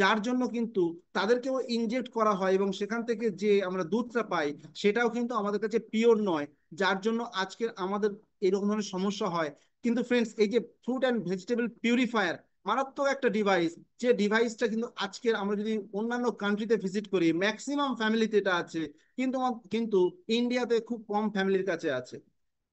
যার জন্য কিন্তু তাদেরকেও ইনজেক্ট করা হয়, এবং সেখান থেকে যে আমরা দুধটা পাই সেটাও কিন্তু আমাদের কাছে পিওর নয়। যার জন্য আজকে আমাদের এরকম ধরনের সমস্যা হয়। কিন্তু ফ্রেন্ডস, এই যে ফ্রুট অ্যান্ড ভেজিটেবল পিউরিফায়ার, মারাত্মক একটা ডিভাইস। যে ডিভাইসটা কিন্তু আজকের আমরা যদি অন্যান্য কান্ট্রিতে ভিজিট করি, ম্যাক্সিমাম ফ্যামিলিতে এটা আছে, কিন্তু কিন্তু ইন্ডিয়াতে খুব কম ফ্যামিলির কাছে আছে।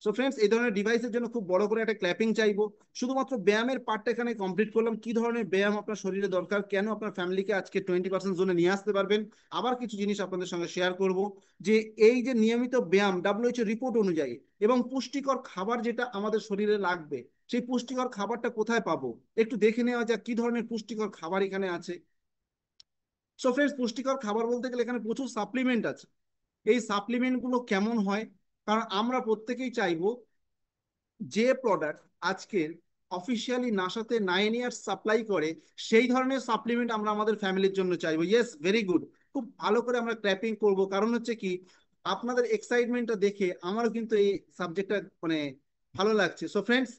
সো ফ্রেন্ডস, এই ধরনের ডিভাইসের জন্য খুব বড় করে একটা ক্ল্যাপিং চাইবো। শুধুমাত্র ব্যায়ামের পার্টটা এখানে কমপ্লিট করলাম, কি ধরনের ব্যায়াম আপনার শরীরে দরকার, কেন আপনার ফ্যামিলিকে আজকে 20% জোনে নিয়ে আসতে পারবেন। আবার কিছু জিনিস আপনাদের সঙ্গে শেয়ার করব, যে এই যে নিয়মিত ব্যায়াম WHO রিপোর্ট অনুযায়ী, এবং পুষ্টিকর খাবার যেটা আমাদের শরীরে লাগবে, সেই পুষ্টিকর খাবারটা কোথায় পাবো, একটু দেখে নেওয়া যাক কি ধরনের পুষ্টিকর খাবার এখানে আছে। সো ফ্রেন্ডস, পুষ্টিকর খাবার বলতে গেলে এখানে প্রচুর সাপ্লিমেন্ট আছে। এই সাপ্লিমেন্ট গুলো কেমন হয়, কারণ আমরা প্রত্যেকেই চাইবো যে প্রোডাক্ট আজকের অফিসিয়ালি নাসাতে 9 ইয়ার্স সাপ্লাই করে, সেই ধরনের সাপ্লিমেন্ট আমরা আমাদের ফ্যামিলির জন্য চাইবো। Yes, very good. খুব ভালো করে আমরা ক্র্যাপিং করব, কারণ হচ্ছে কি, আপনাদের এক্সাইটমেন্টটা দেখে আমারও কিন্তু এই সাবজেক্টটা মানে ভালো লাগছে। সো ফ্রেন্ডস,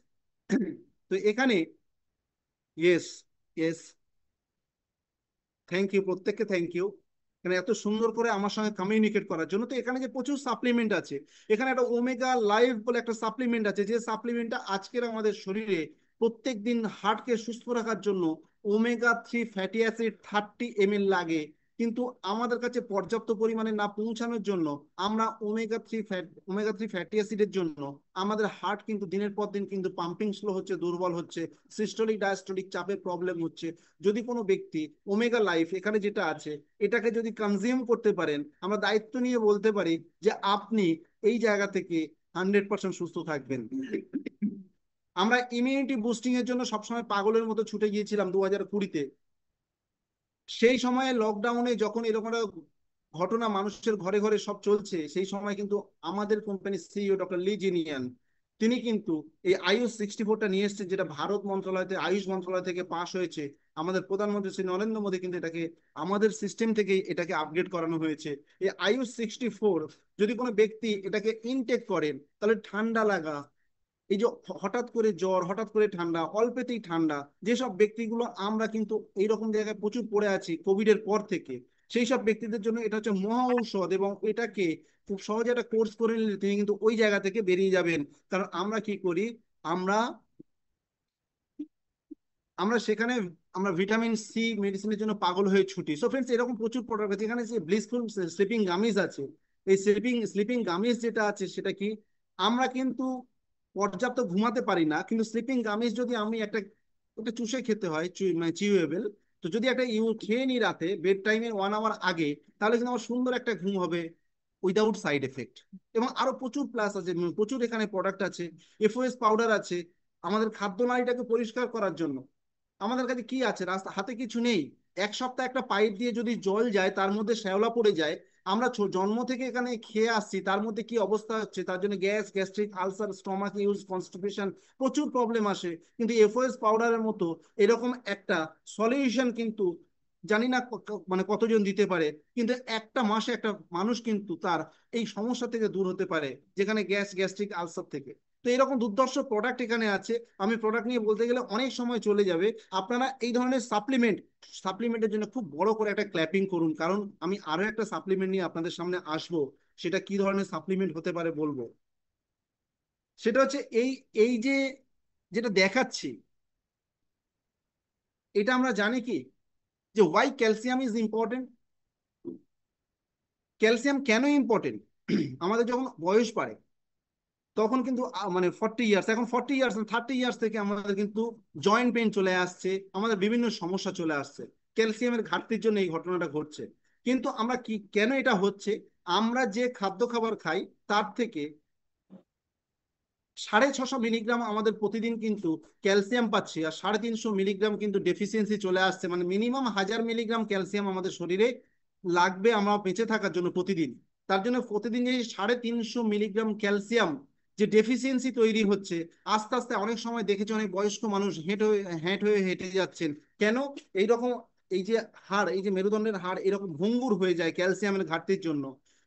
তো এখানে, ইয়েস, ইয়েস, থ্যাংক ইউ, প্রত্যেককে থ্যাংক ইউ এখানে এত সুন্দর করে আমার সঙ্গে কমিউনিকেট করার জন্য। তো এখানে যে প্রচুর সাপ্লিমেন্ট আছে, এখানে একটা ওমেগা লাইভ বলে একটা সাপ্লিমেন্ট আছে, যে সাপ্লিমেন্টটা আজকের আমাদের শরীরে প্রত্যেক দিন হার্টকে সুস্থ রাখার জন্য ওমেগা 3 ফ্যাটি অ্যাসিড 30 ml লাগে। কিন্তু আমাদের কাছে পর্যাপ্ত পরিমাণে না পৌঁছানোর জন্য আমরা ওমেগা থ্রি ফ্যাটি অ্যাসিডের জন্য আমাদের হার্ট কিন্তু দিনের পর দিন কিন্তু পাম্পিং স্লো হচ্ছে, দুর্বল হচ্ছে, সিস্টোলিক ডায়াস্টোলিক চাপের প্রবলেম হচ্ছে। যদি কোনো ব্যক্তি ওমেগা লাইফ এখানে যেটা আছে, এটাকে যদি কনজিউম করতে পারেন, আমরা দায়িত্ব নিয়ে বলতে পারি যে আপনি এই জায়গা থেকে 100% সুস্থ থাকবেন। আমরা ইমিউনিটি বুস্টিং এর জন্য সবসময় পাগলের মতো ছুটে গিয়েছিলাম 2020-তে। সেই সময়ে লকডাউনে যখন এরকম একটা ঘটনা মানুষের ঘরে ঘরে সব চলছে, সেই সময় কিন্তু আমাদের কোম্পানির সিইও ডক্টর লি জিনিয়ান, তিনি কিন্তু এই আয়ুষ 64টা নিয়ে এসেছেন, যেটা ভারত মন্ত্রণালয় থেকে, আয়ুষ মন্ত্রণালয় থেকে পাশ হয়েছে। আমাদের প্রধানমন্ত্রী শ্রী নরেন্দ্র মোদী কিন্তু এটাকে আমাদের সিস্টেম থেকে এটাকে আপগ্রেড করানো হয়েছে। এই আয়ুষ 64 যদি কোনো ব্যক্তি এটাকে ইনটেক করেন, তাহলে ঠান্ডা লাগা, এই যে হঠাৎ করে জ্বর, হঠাৎ করে ঠান্ডা, অল্পেতেই ঠান্ডা, যেসব ব্যক্তিগুলো আমরা কিন্তু এইরকম জায়গায় প্রচুর পড়ে আছি কোভিড এর পর থেকে, সেই সব ব্যক্তিদের জন্য এটা হচ্ছে মহা ঔষধ। এবং এটাকে খুব সহজে একটা কোর্স করে নিলে তিনি কিন্তু ওই জায়গা থেকে বেরিয়ে যাবেন। কারণ আমরা কি করি, আমরা আমরা সেখানে আমরা ভিটামিন C মেডিসিনের জন্য পাগল হয়ে ছুটি। সো ফ্রেন্ডস, এরকম প্রচুর প্রোডাক্ট আছে। এখানে যে ব্লিসফুল স্লিপিং গামিজ আছে, এই স্লিপিং গামিজ যেটা আছে সেটা কি, আমরা কিন্তু পর্যাপ্ত ঘুমাতে পারি না, কিন্তু স্লিপিং গামিজ যদি আমি একটা ওটা চুষে খেতে হয়, মানে চিউয়েবল, তো যদি একটা খেয়ে নিই রাতে বেড টাইমের 1 আওয়ার আগে, তাহলে কিন্তু আমার সুন্দর একটা ঘুম হবে উইদাউট সাইড এফেক্ট। এবং আরো প্রচুর প্লাস আছে, প্রচুর এখানে প্রোডাক্ট আছে। এফওএস পাউডার আছে আমাদের খাদ্য নালীটাকে পরিষ্কার করার জন্য। আমাদের কাছে কি আছে, রাস্তা হাতে কিছু নেই। এক সপ্তাহ একটা পাইপ দিয়ে যদি জল যায়, তার মধ্যে শ্যাওলা পড়ে যায়। আমরা জন্ম থেকে এখানে খেয়ে আসছি, তার মধ্যে কি অবস্থা হচ্ছে, তার জন্য gastric ulcer, stomach use, constipation, প্রচুর প্রবলেম আসে। কিন্তু এফওএস পাউডারের মতো এরকম একটা সলিউশন কিন্তু জানি না মানে কতজন দিতে পারে, কিন্তু একটা মাসে একটা মানুষ কিন্তু তার এই সমস্যা থেকে দূর হতে পারে, যেখানে গ্যাস্ট্রিক আলসার থেকে। তো এরকম দুর্ধর্ষ প্রোডাক্ট এখানে আছে। আমি প্রোডাক্ট নিয়ে বলতে গেলে অনেক সময় চলে যাবে। আপনারা এই ধরনের সাপ্লিমেন্টের জন্য খুব বড় করে একটা ক্ল্যাপিং করুন, কারণ আমি আরো একটা সাপ্লিমেন্ট নিয়ে আপনাদের সামনে আসবো, সেটা কি ধরনের সাপ্লিমেন্ট হতে পারে বলবো। সেটা হচ্ছে এই এই যে যেটা দেখাচ্ছি, এটা আমরা জানি কি যে why calcium is important. Calcium কেন ইম্পর্টেন্ট? আমাদের যখন বয়স বাড়ে তখন কিন্তু মানে 40 ইয়ার্স, এখন 40 ইয়ার্স 30 ইয়ার্স থেকে আমাদের কিন্তু জয়েন্ট পেইন চলে আসছে, আমাদের বিভিন্ন সমস্যা চলে আসছে, ক্যালসিয়ামের ঘাটতির জন্য এই ঘটনাটা ঘটছে। কিন্তু আমরা কি কেন এটা হচ্ছে? আমরা যে খাদ্য খাবার খাই তার থেকে 650 মিলিগ্রাম আমাদের প্রতিদিন কিন্তু ক্যালসিয়াম পাচ্ছি, আর 350 মিলিগ্রাম কিন্তু ডেফিসিয়েন্সি চলে আসছে, মানে মিনিমাম 1000 মিলিগ্রাম ক্যালসিয়াম আমাদের শরীরে লাগবে আমরা বেঁচে থাকার জন্য প্রতিদিন। তার জন্য প্রতিদিন যে 350 মিলিগ্রাম ক্যালসিয়াম যে ডেফিসিয়েন্সি তৈরি হচ্ছে, আস্তে আস্তে অনেক সময় দেখেছি অনেক বয়স্ক মানুষ হ্যাঁট হয়ে হেঁটে যাচ্ছেন। কেন? এইরকম এই যে হাড়, এই যে মেরুদণ্ডের হাড় এরকম ভঙ্গুর হয়ে যায় ক্যালসিয়ামের ঘাটতির জন্য।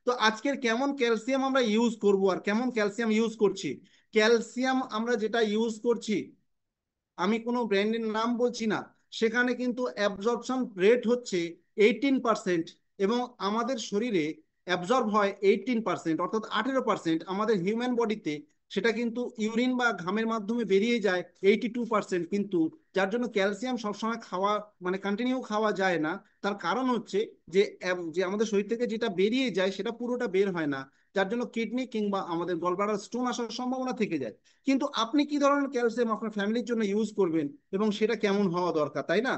তো আজকের কেমন ক্যালসিয়াম আমরা ইউজ করব আর কেমন ক্যালসিয়াম ইউজ করছি? ক্যালসিয়াম আমরা যেটা ইউজ করছি, আমি কোনো ব্র্যান্ডের নাম বলছি না, সেখানে কিন্তু অ্যাবজর্পশন রেট হচ্ছে 18%, এবং আমাদের শরীরে অ্যাবজর্ব হয় 18%, অর্থাৎ 18%। আমাদের হিউম্যান বডিতে সেটা কিন্তু ইউরিন বা ঘামের মাধ্যমে বেরিয়ে যায় 82%। কিন্তু যার জন্য ক্যালসিয়াম সবসময় খাওয়া মানে কন্টিনিউ খাওয়া যায় না। তার কারণ হচ্ছে যে যে আমাদের শরীর থেকে যেটা বেরিয়ে যায় সেটা পুরোটা বের হয় না, যার জন্য কিডনি কিংবা আমাদের গলব্লাডার স্টোন আসার সম্ভাবনা থেকে যায়। কিন্তু আপনি কি ধরনের ক্যালসিয়াম আপনার ফ্যামিলির জন্য ইউজ করবেন এবং সেটা কেমন হওয়া দরকার, তাই না?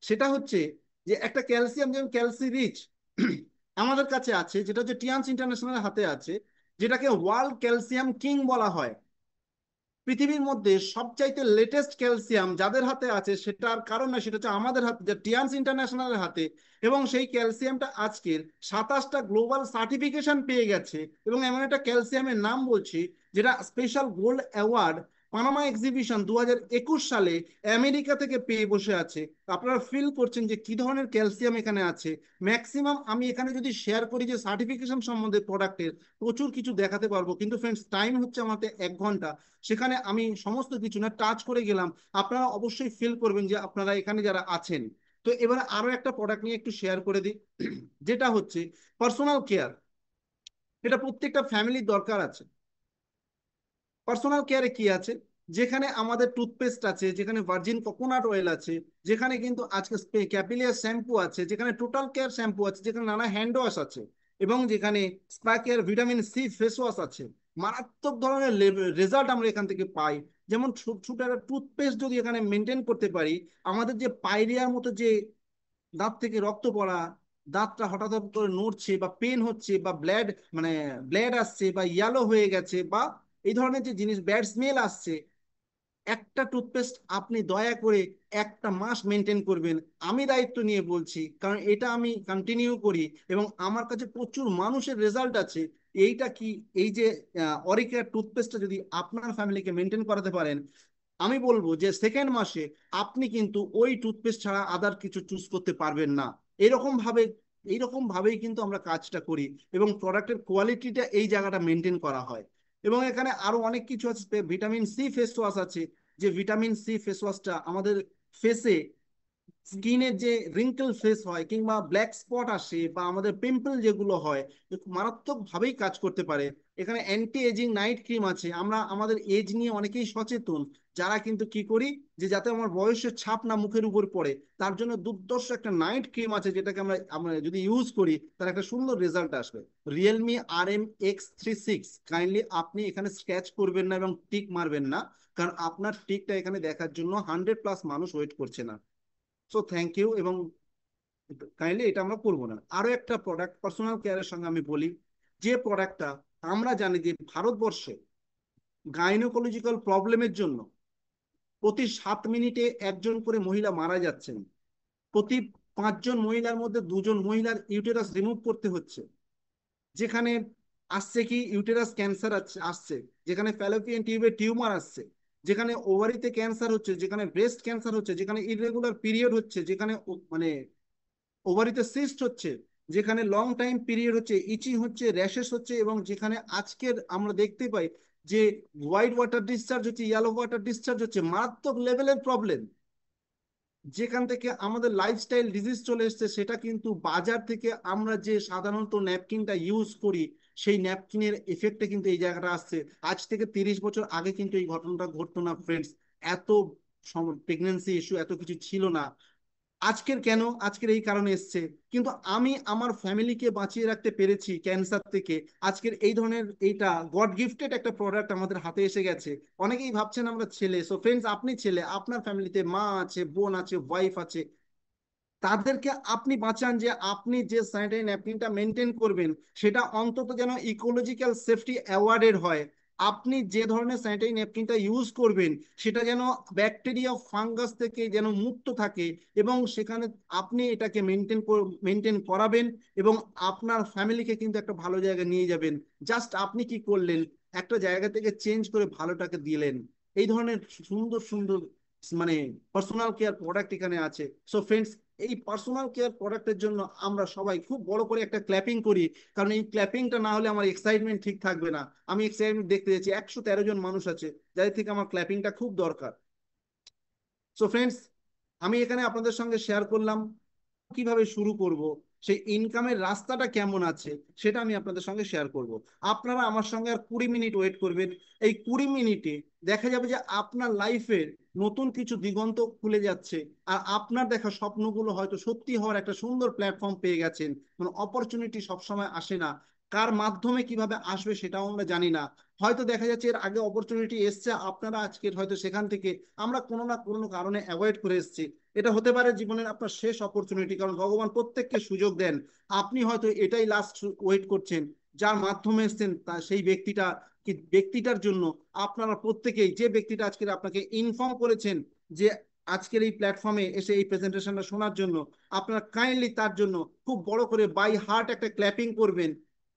সেটা হচ্ছে যে একটা ক্যালসিয়াম, যেমন ক্যালসি রিচ আমাদের কাছে আছে, যেটা হচ্ছে টিয়ান্স ইন্টারন্যাশনাল হাতে আছে, যেটাকে ওয়ার্ল্ড ক্যালসিয়াম কিং বলা হয়। পৃথিবীর মধ্যে সবচাইতে লেটেস্ট ক্যালসিয়াম যাদের হাতে আছে সেটার কারণ না, সেটা হচ্ছে আমাদের হাতে, যে টিয়ান্স ইন্টারন্যাশনালের হাতে। এবং সেই ক্যালসিয়ামটা আজকের 27টা গ্লোবাল সার্টিফিকেশন পেয়ে গেছে। এবং এমন একটা ক্যালসিয়ামের নাম বলছি যেটা special gold award Panama exhibition 2021 সালে আমেরিকা থেকে পেয়ে বসে আছে। আপনারা ফিল করছেন যে কি ধরনের ক্যালসিয়াম এখানে আছে। ম্যাক্সিমাম আমি এখানে যদি শেয়ার করি যে সার্টিফিকেশন সম্বন্ধে প্রোডাক্টের, প্রচুর কিছু দেখাতে পারবো, কিন্তু ফ্রেন্ডস টাইম হচ্ছে আমাদের 1 ঘন্টা। সেখানে আমি সমস্ত কিছু না টাচ করে গেলাম, আপনারা অবশ্যই ফিল করবেন যে আপনারা এখানে যারা আছেন। তো এবারে আরো একটা প্রোডাক্ট নিয়ে একটু শেয়ার করে দিই, যেটা হচ্ছে পার্সোনাল কেয়ার। এটা প্রত্যেকটা ফ্যামিলির দরকার আছে। পার্সোনাল কেয়ারে কি আছে? যেখানে আমাদের টুথপেস্ট আছে, যেখানে ভার্জিন কোকোনাট অয়েল আছে, যেখানে কিন্তু আজকে ক্যাপিলিয়ার শ্যাম্পু আছে, যেখানে টোটাল কেয়ার শ্যাম্পু আছে, যেখানে নানা হ্যান্ড ওয়াশ আছে, এবং যেখানে spa care vitamin C face wash আছে। মারাত্মক ধরনের রেজাল্ট আমরা এখান থেকে পাই। যেমন ছোট ছোট একটা টুথপেস্ট যদি এখানে মেনটেন করতে পারি, আমাদের যে পাইরিয়ার মতো যে দাঁত থেকে রক্ত পড়া, দাঁতটা হঠাৎ হঠাৎ করে নড়ছে বা পেন হচ্ছে বা মানে ব্লেড আসছে বা ইয়ালো হয়ে গেছে বা এই ধরনের যে জিনিস, ব্যাড স্মেল আসছে, একটা টুথপেস্ট আপনি দয়া করে 1 মাস মেনটেন করবেন। আমি দায়িত্ব নিয়ে বলছি, কারণ এটা আমি কন্টিনিউ করি এবং আমার কাছে প্রচুর মানুষের রেজাল্ট আছে। এইটা কি, এই যে অরিকেয়ার টুথপেস্টটা যদি আপনার ফ্যামিলিকে মেনটেন করাতে পারেন, আমি বলবো যে 2nd মাসে আপনি কিন্তু ওই টুথপেস্ট ছাড়া আদার কিছু চুজ করতে পারবেন না। এরকম ভাবে এইরকম ভাবেই কিন্তু আমরা কাজটা করি, এবং প্রোডাক্টের কোয়ালিটিটা এই জায়গাটা মেনটেন করা হয়। এবং এখানে আরো অনেক কিছু আছে, ভিটামিন সি ফেস ওয়াশ আছে, যে ভিটামিন সি ফেস ওয়াশটা আমাদের ফেসে, স্কিনের যে রিঙ্কেল ফেস হয় কিংবা ব্ল্যাক স্পট আসে বা আমাদের পিম্পল যেগুলো হয়, মারাত্মক ভাবেই কাজ করতে পারে। এখানে অ্যান্টি এজিং নাইট ক্রিম আছে। আমরা আমাদের এজ নিয়ে অনেকেই সচেতন, যারা কিন্তু কি করি যে যাতে আমার বয়সের ছাপ না মুখের উপর পড়ে, তার জন্য দুর্দর্শ একটা নাইট ক্রিম আছে, যেটাকে আমরা আমরা যদি ইউজ করি তার একটা সুন্দর রেজাল্ট আসবে। রিয়েলমি RM-X36, কাইন্ডলি আপনি এখানে স্ক্র্যাচ করবেন না এবং টিক মারবেন না, কারণ আপনার টিকটা এখানে দেখার জন্য 100+ মানুষ ওয়েট করছে না। সো থ্যাংক ইউ, এবং কাইন্ডলি এটা আমরা করবো না। আরো একটা প্রোডাক্ট পার্সোনাল কেয়ারের সঙ্গে আমি বলি, যে প্রোডাক্টটা আমরা জানি যে ভারতবর্ষে গাইনোকোলজিক্যাল প্রবলেমের জন্য প্রতি 7 মিনিটে একজন করে মহিলা মারা যাচ্ছেন, প্রতি 5জন মহিলার মধ্যে 2জন মহিলার ইউটেরাস রিমুভ করতে হচ্ছে, যেখানে আসছে কি ইউটেরাস ক্যান্সার আসছে, যেখানে ফ্যালোপিয়ান টিউবের টিউমার আসছে, যেখানে ওভারিতে ক্যান্সার হচ্ছে, যেখানে ব্রেস্ট ক্যান্সার হচ্ছে, যেখানে ইরেগুলার পিরিয়ড হচ্ছে, যেখানে মানে ওভারিতে সিস্ট হচ্ছে, যেখানে লং টাইম পিরিয়ড হচ্ছে, ইচিং হচ্ছে, র্যাশেস হচ্ছে, এবং যেখানে আজকের আমরা দেখতে পাই যে হোয়াইট ওয়াটার ডিসচার্জ হচ্ছে, ইয়েলো ওয়াটার ডিসচার্জ হচ্ছে, মারাত্মক লেভেলের প্রবলেম। যেখান থেকে আমাদের লাইফস্টাইল ডিজিজ চলে এসেছে, সেটা কিন্তু বাজার থেকে আমরা যে সাধারণত ন্যাপকিনটা ইউজ করি সেই ন্যাপকিনের এফেক্টে কিন্তু এই জায়গাটা আসছে। আজ থেকে 30 বছর আগে কিন্তু এই ঘটনাটা ঘটতো না ফ্রেন্ডস। এত প্রেগনেন্সি ইস্যু এত কিছু ছিল না। আজকের কেন, আজকের এই কারণে এসছে। কিন্তু আমি আমার ফ্যামিলিকে বাঁচিয়ে রাখতে পেরেছি ক্যান্সার থেকে। আজকের এই ধরনের এইটা গড গিফটেড একটা প্রোডাক্ট আমাদের হাতে এসে গেছে। অনেকেই ভাবছেন আমরা ছেলে, সো ফ্রেন্ডস আপনি ছেলে, আপনার ফ্যামিলিতে মা আছে, বোন আছে, ওয়াইফ আছে, তাদেরকে আপনি বাঁচান যে আপনি যে স্যানিটারি ন্যাপকিনটা মেনটেন করবেন সেটা অন্তত যেন ইকোলজিক্যাল সেফটি অ্যাওয়ার্ডের হয়। আপনি যে ধরনের স্যানিটারি ন্যাপকিনটা ইউজ করবেন সেটা যেন ব্যাকটেরিয়া ফাঙ্গাস থেকে যেন মুক্ত থাকে, এবং সেখানে আপনি এটাকে মেনটেন করাবেন এবং আপনার ফ্যামিলিকে কিন্তু একটা ভালো জায়গায় নিয়ে যাবেন। জাস্ট আপনি কি করলেন, একটা জায়গা থেকে চেঞ্জ করে ভালোটাকে দিলেন। এই ধরনের সুন্দর সুন্দর মানে পার্সোনাল কেয়ার প্রোডাক্ট এখানে আছে। সো ফ্রেন্ডস, এই পার্সোনাল কেয়ার প্রোডাক্টের জন্য আমরা সবাই খুব বড় করে একটা ক্ল্যাপিং করি, কারণ এই ক্ল্যাপিংটা না হলে আমার এক্সাইটমেন্ট ঠিক থাকবে না। আমি এক্সাইটমেন্ট দেখতে যাচ্ছি, 113 জন মানুষ আছে যাদের থেকে আমার ক্ল্যাপিংটা খুব দরকার। সো ফ্রেন্ডস, আমি এখানে আপনাদের সঙ্গে শেয়ার করলাম কিভাবে শুরু করব, সেই ইনকামের রাস্তাটা কেমন আছে সেটা আমি আপনাদের সঙ্গে শেয়ার করব। আপনারা আমার সঙ্গে আর 20 মিনিট ওয়েট করবেন। এই 20 মিনিটে দেখা যাবে যে আপনার লাইফের নতুন কিছু দিগন্ত খুলে যাচ্ছে, আর আপনার দেখা স্বপ্নগুলো হয়তো সত্যি হওয়ার একটা সুন্দর প্ল্যাটফর্ম পেয়ে গেছেন। মানে অপরচুনিটি সবসময় আসে না, কার মাধ্যমে কিভাবে আসবে সেটাও আমরা জানি না। হয়তো দেখা যাচ্ছে এর আগে অপরচুনিটি এসছে, আপনারা আজকে হয়তো সেখান থেকে আমরা কোনো না কোনো কারণে অ্যাভয়েড করে এসেছি। এটা হতে পারে জীবনের আপনার শেষ অপরচুনিটি, কারণ ভগবান প্রত্যেককে সুযোগ দেন। আপনি হয়তো এটাই লাস্ট ওয়েট করছেন, যার মাধ্যমে এসছেন তা সেই ব্যক্তিটা কি ব্যক্তিটার জন্য আপনারা প্রত্যেকেই, যে ব্যক্তিটা আজকে আপনাকে ইনফর্ম করেছেন যে আজকের এই প্ল্যাটফর্মে এসে এই প্রেজেন্টেশনটা শোনার জন্য, আপনারা কাইন্ডলি তার জন্য খুব বড় করে বাই হার্ট একটা ক্ল্যাপিং করবেন।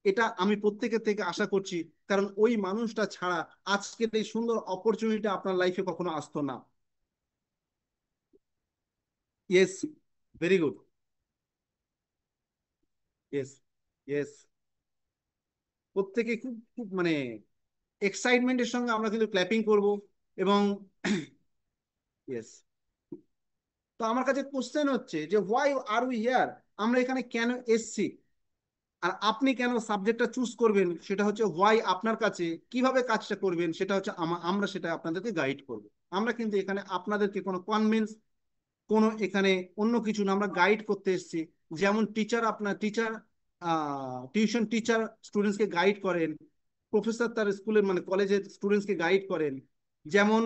এটা আমি প্রত্যেকের থেকে আশা করছি, কারণ ওই মানুষটা ছাড়া আজকের এই সুন্দর অপরচুনিটি আপনার লাইফে কখনো আসতো না। Yes, very good. Yes, yes. প্রত্যেকে খুব খুব মানে এক্সাইটমেন্টের সঙ্গে আমরা কিন্তু ক্ল্যাপিং করব। এবং ইয়েস, তো আমার কাছে কোশ্চেন হচ্ছে যে হোয়াই আর উই হিয়ার, আমরা এখানে কেন এসছি। আর আপনি কেন সাবজেক্টটা চুজ করবেন সেটা হচ্ছে হোয়াই আপনার কাছে। কিভাবে কাজটা করবেন সেটা হচ্ছে আমরা সেটা আপনাদেরকে গাইড করব। আমরা কিন্তু এখানে আপনাদেরকে কোনো কনভিন্স, কোনো এখানে অন্য কিছু না, আমরা গাইড করতে এসেছি। যেমন টিচার, আপনার টিচার টিউশন টিচার স্টুডেন্টসকে গাইড করেন, প্রফেসর তার স্কুলের মানে কলেজের স্টুডেন্টসকে গাইড করেন, যেমন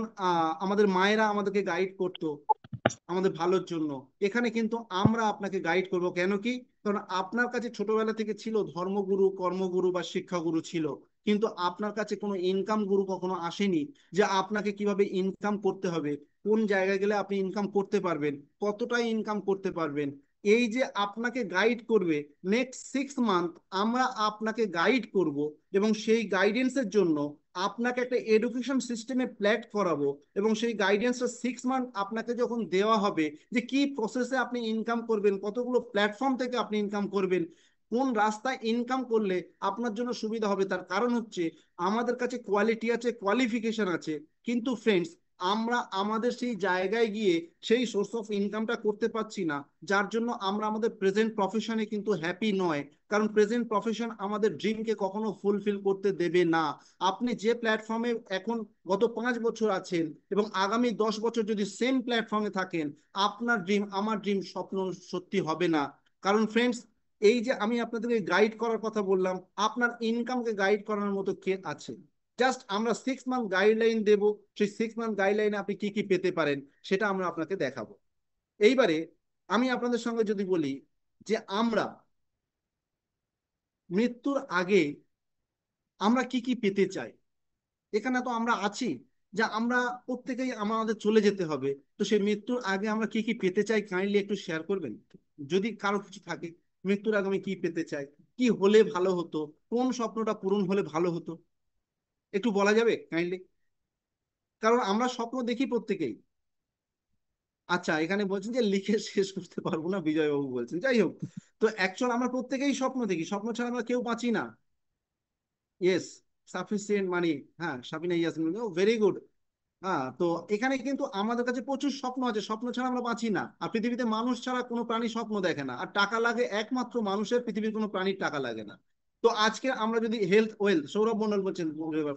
আমাদের মায়েরা আমাদেরকে গাইড করতো আমাদের ভালোর জন্য। এখানে কিন্তু আমরা আপনাকে গাইড করব, কেন কি, কারণ আপনার কাছে ছোটবেলা থেকে ছিল ধর্মগুরু, কর্মগুরু বা শিক্ষাগুরু ছিল, কিন্তু আপনার কাছে কোনো ইনকাম গুরু কখনো আসেনি, যে আপনাকে কিভাবে ইনকাম করতে হবে, কোন জায়গায় গেলে আপনি ইনকাম করতে পারবেন, কতটা ইনকাম করতে পারবেন। এই যে আপনাকে গাইড করবে নেক্সট 6 মান্থ, আমরা আপনাকে গাইড করব, এবং সেই গাইডেন্সের জন্য আপনাকে একটা এডুকেশন সিস্টেমে প্ল্যাট করাবো। এবং সেই গাইডেন্সটা 6 মান্থ আপনাকে যখন দেওয়া হবে যে কি প্রসেসে আপনি ইনকাম করবেন, কতগুলো প্ল্যাটফর্ম থেকে আপনি ইনকাম করবেন, কোন রাস্তায় ইনকাম করলে আপনার জন্য সুবিধা হবে, তার কারণ হচ্ছে আমাদের কাছে কোয়ালিটি আছে, কোয়ালিফিকেশন আছে। কিন্তু ফ্রেন্ডস, আমরা আমাদের সেই জায়গায় গিয়ে সেই সোর্স অফ ইনকামটা করতে পারছি না, যার জন্য আমরা আমাদের প্রেজেন্ট প্রফেশনে কিন্তু হ্যাপি নয়। কারণ প্রেজেন্ট প্রফেশন আমাদের ড্রিমকে কখনো ফুলফিল করতে দেবে না। আপনি যে প্ল্যাটফর্মে এখন গত 5 বছর আছেন এবং আগামী 10 বছর যদি সেম প্ল্যাটফর্মে থাকেন, আপনার ড্রিম আমার ড্রিম স্বপ্ন সত্যি হবে না। কারণ ফ্রেন্ডস, এই যে আমি আপনাদেরকে গাইড করার কথা বললাম, আপনার ইনকামকে গাইড করার মতো কে আছে। জাস্ট আমরা 6 মান্থ গাইডলাইন দেব, সেই 6 মান্থ গাইডলাইনে আপনি কি কি পেতে পারেন সেটা আমরা আপনাকে দেখাবো। এইবারে আমি আপনাদের সঙ্গে যদি বলি যে আমরা মৃত্যুর আগে আমরা কি কি পেতে চাই, এখানে তো আমরা আছি যা আমরা প্রত্যেকেই আমাদের চলে যেতে হবে। তো সেই মৃত্যুর আগে আমরা কি কি পেতে চাই কাইন্ডলি একটু শেয়ার করবেন, যদি কারো কিছু থাকে। মৃত্যুর আগে আমি কি পেতে চাই, কি হলে ভালো হতো, কোন স্বপ্নটা পূরণ হলে ভালো হতো, একটু বলা যাবে কাইন্ডলি। কারণ আমরা স্বপ্ন দেখি প্রত্যেকেই। আচ্ছা, এখানে বলছেন যে লিখে শেষ করতে পারবো না, বিজয়বাবু বলছেন, যাই হোক। তো অ্যাকচুয়াল আমরা প্রত্যেকেই স্বপ্ন দেখি, স্বপ্ন ছাড়া আমরা কেউ বাঁচি না। ইয়েস, সাফিসিয়েন্ট মানি। হ্যাঁ, সাবিনা ইয়াসমিন, ও ভেরি গুড। তো এখানে কিন্তু আমাদের কাছে প্রচুর স্বপ্ন আছে, স্বপ্ন ছাড়া আমরা বাঁচি না। আর পৃথিবীতে মানুষ ছাড়া কোনো প্রাণী স্বপ্ন দেখে না। আর টাকা লাগে একমাত্র মানুষের, পৃথিবীর কোনো প্রাণীর টাকা লাগে না। তো আজকে আমরা যদি হেলথ ওয়েলথ, সৌরভ মন্ডল বলছেন,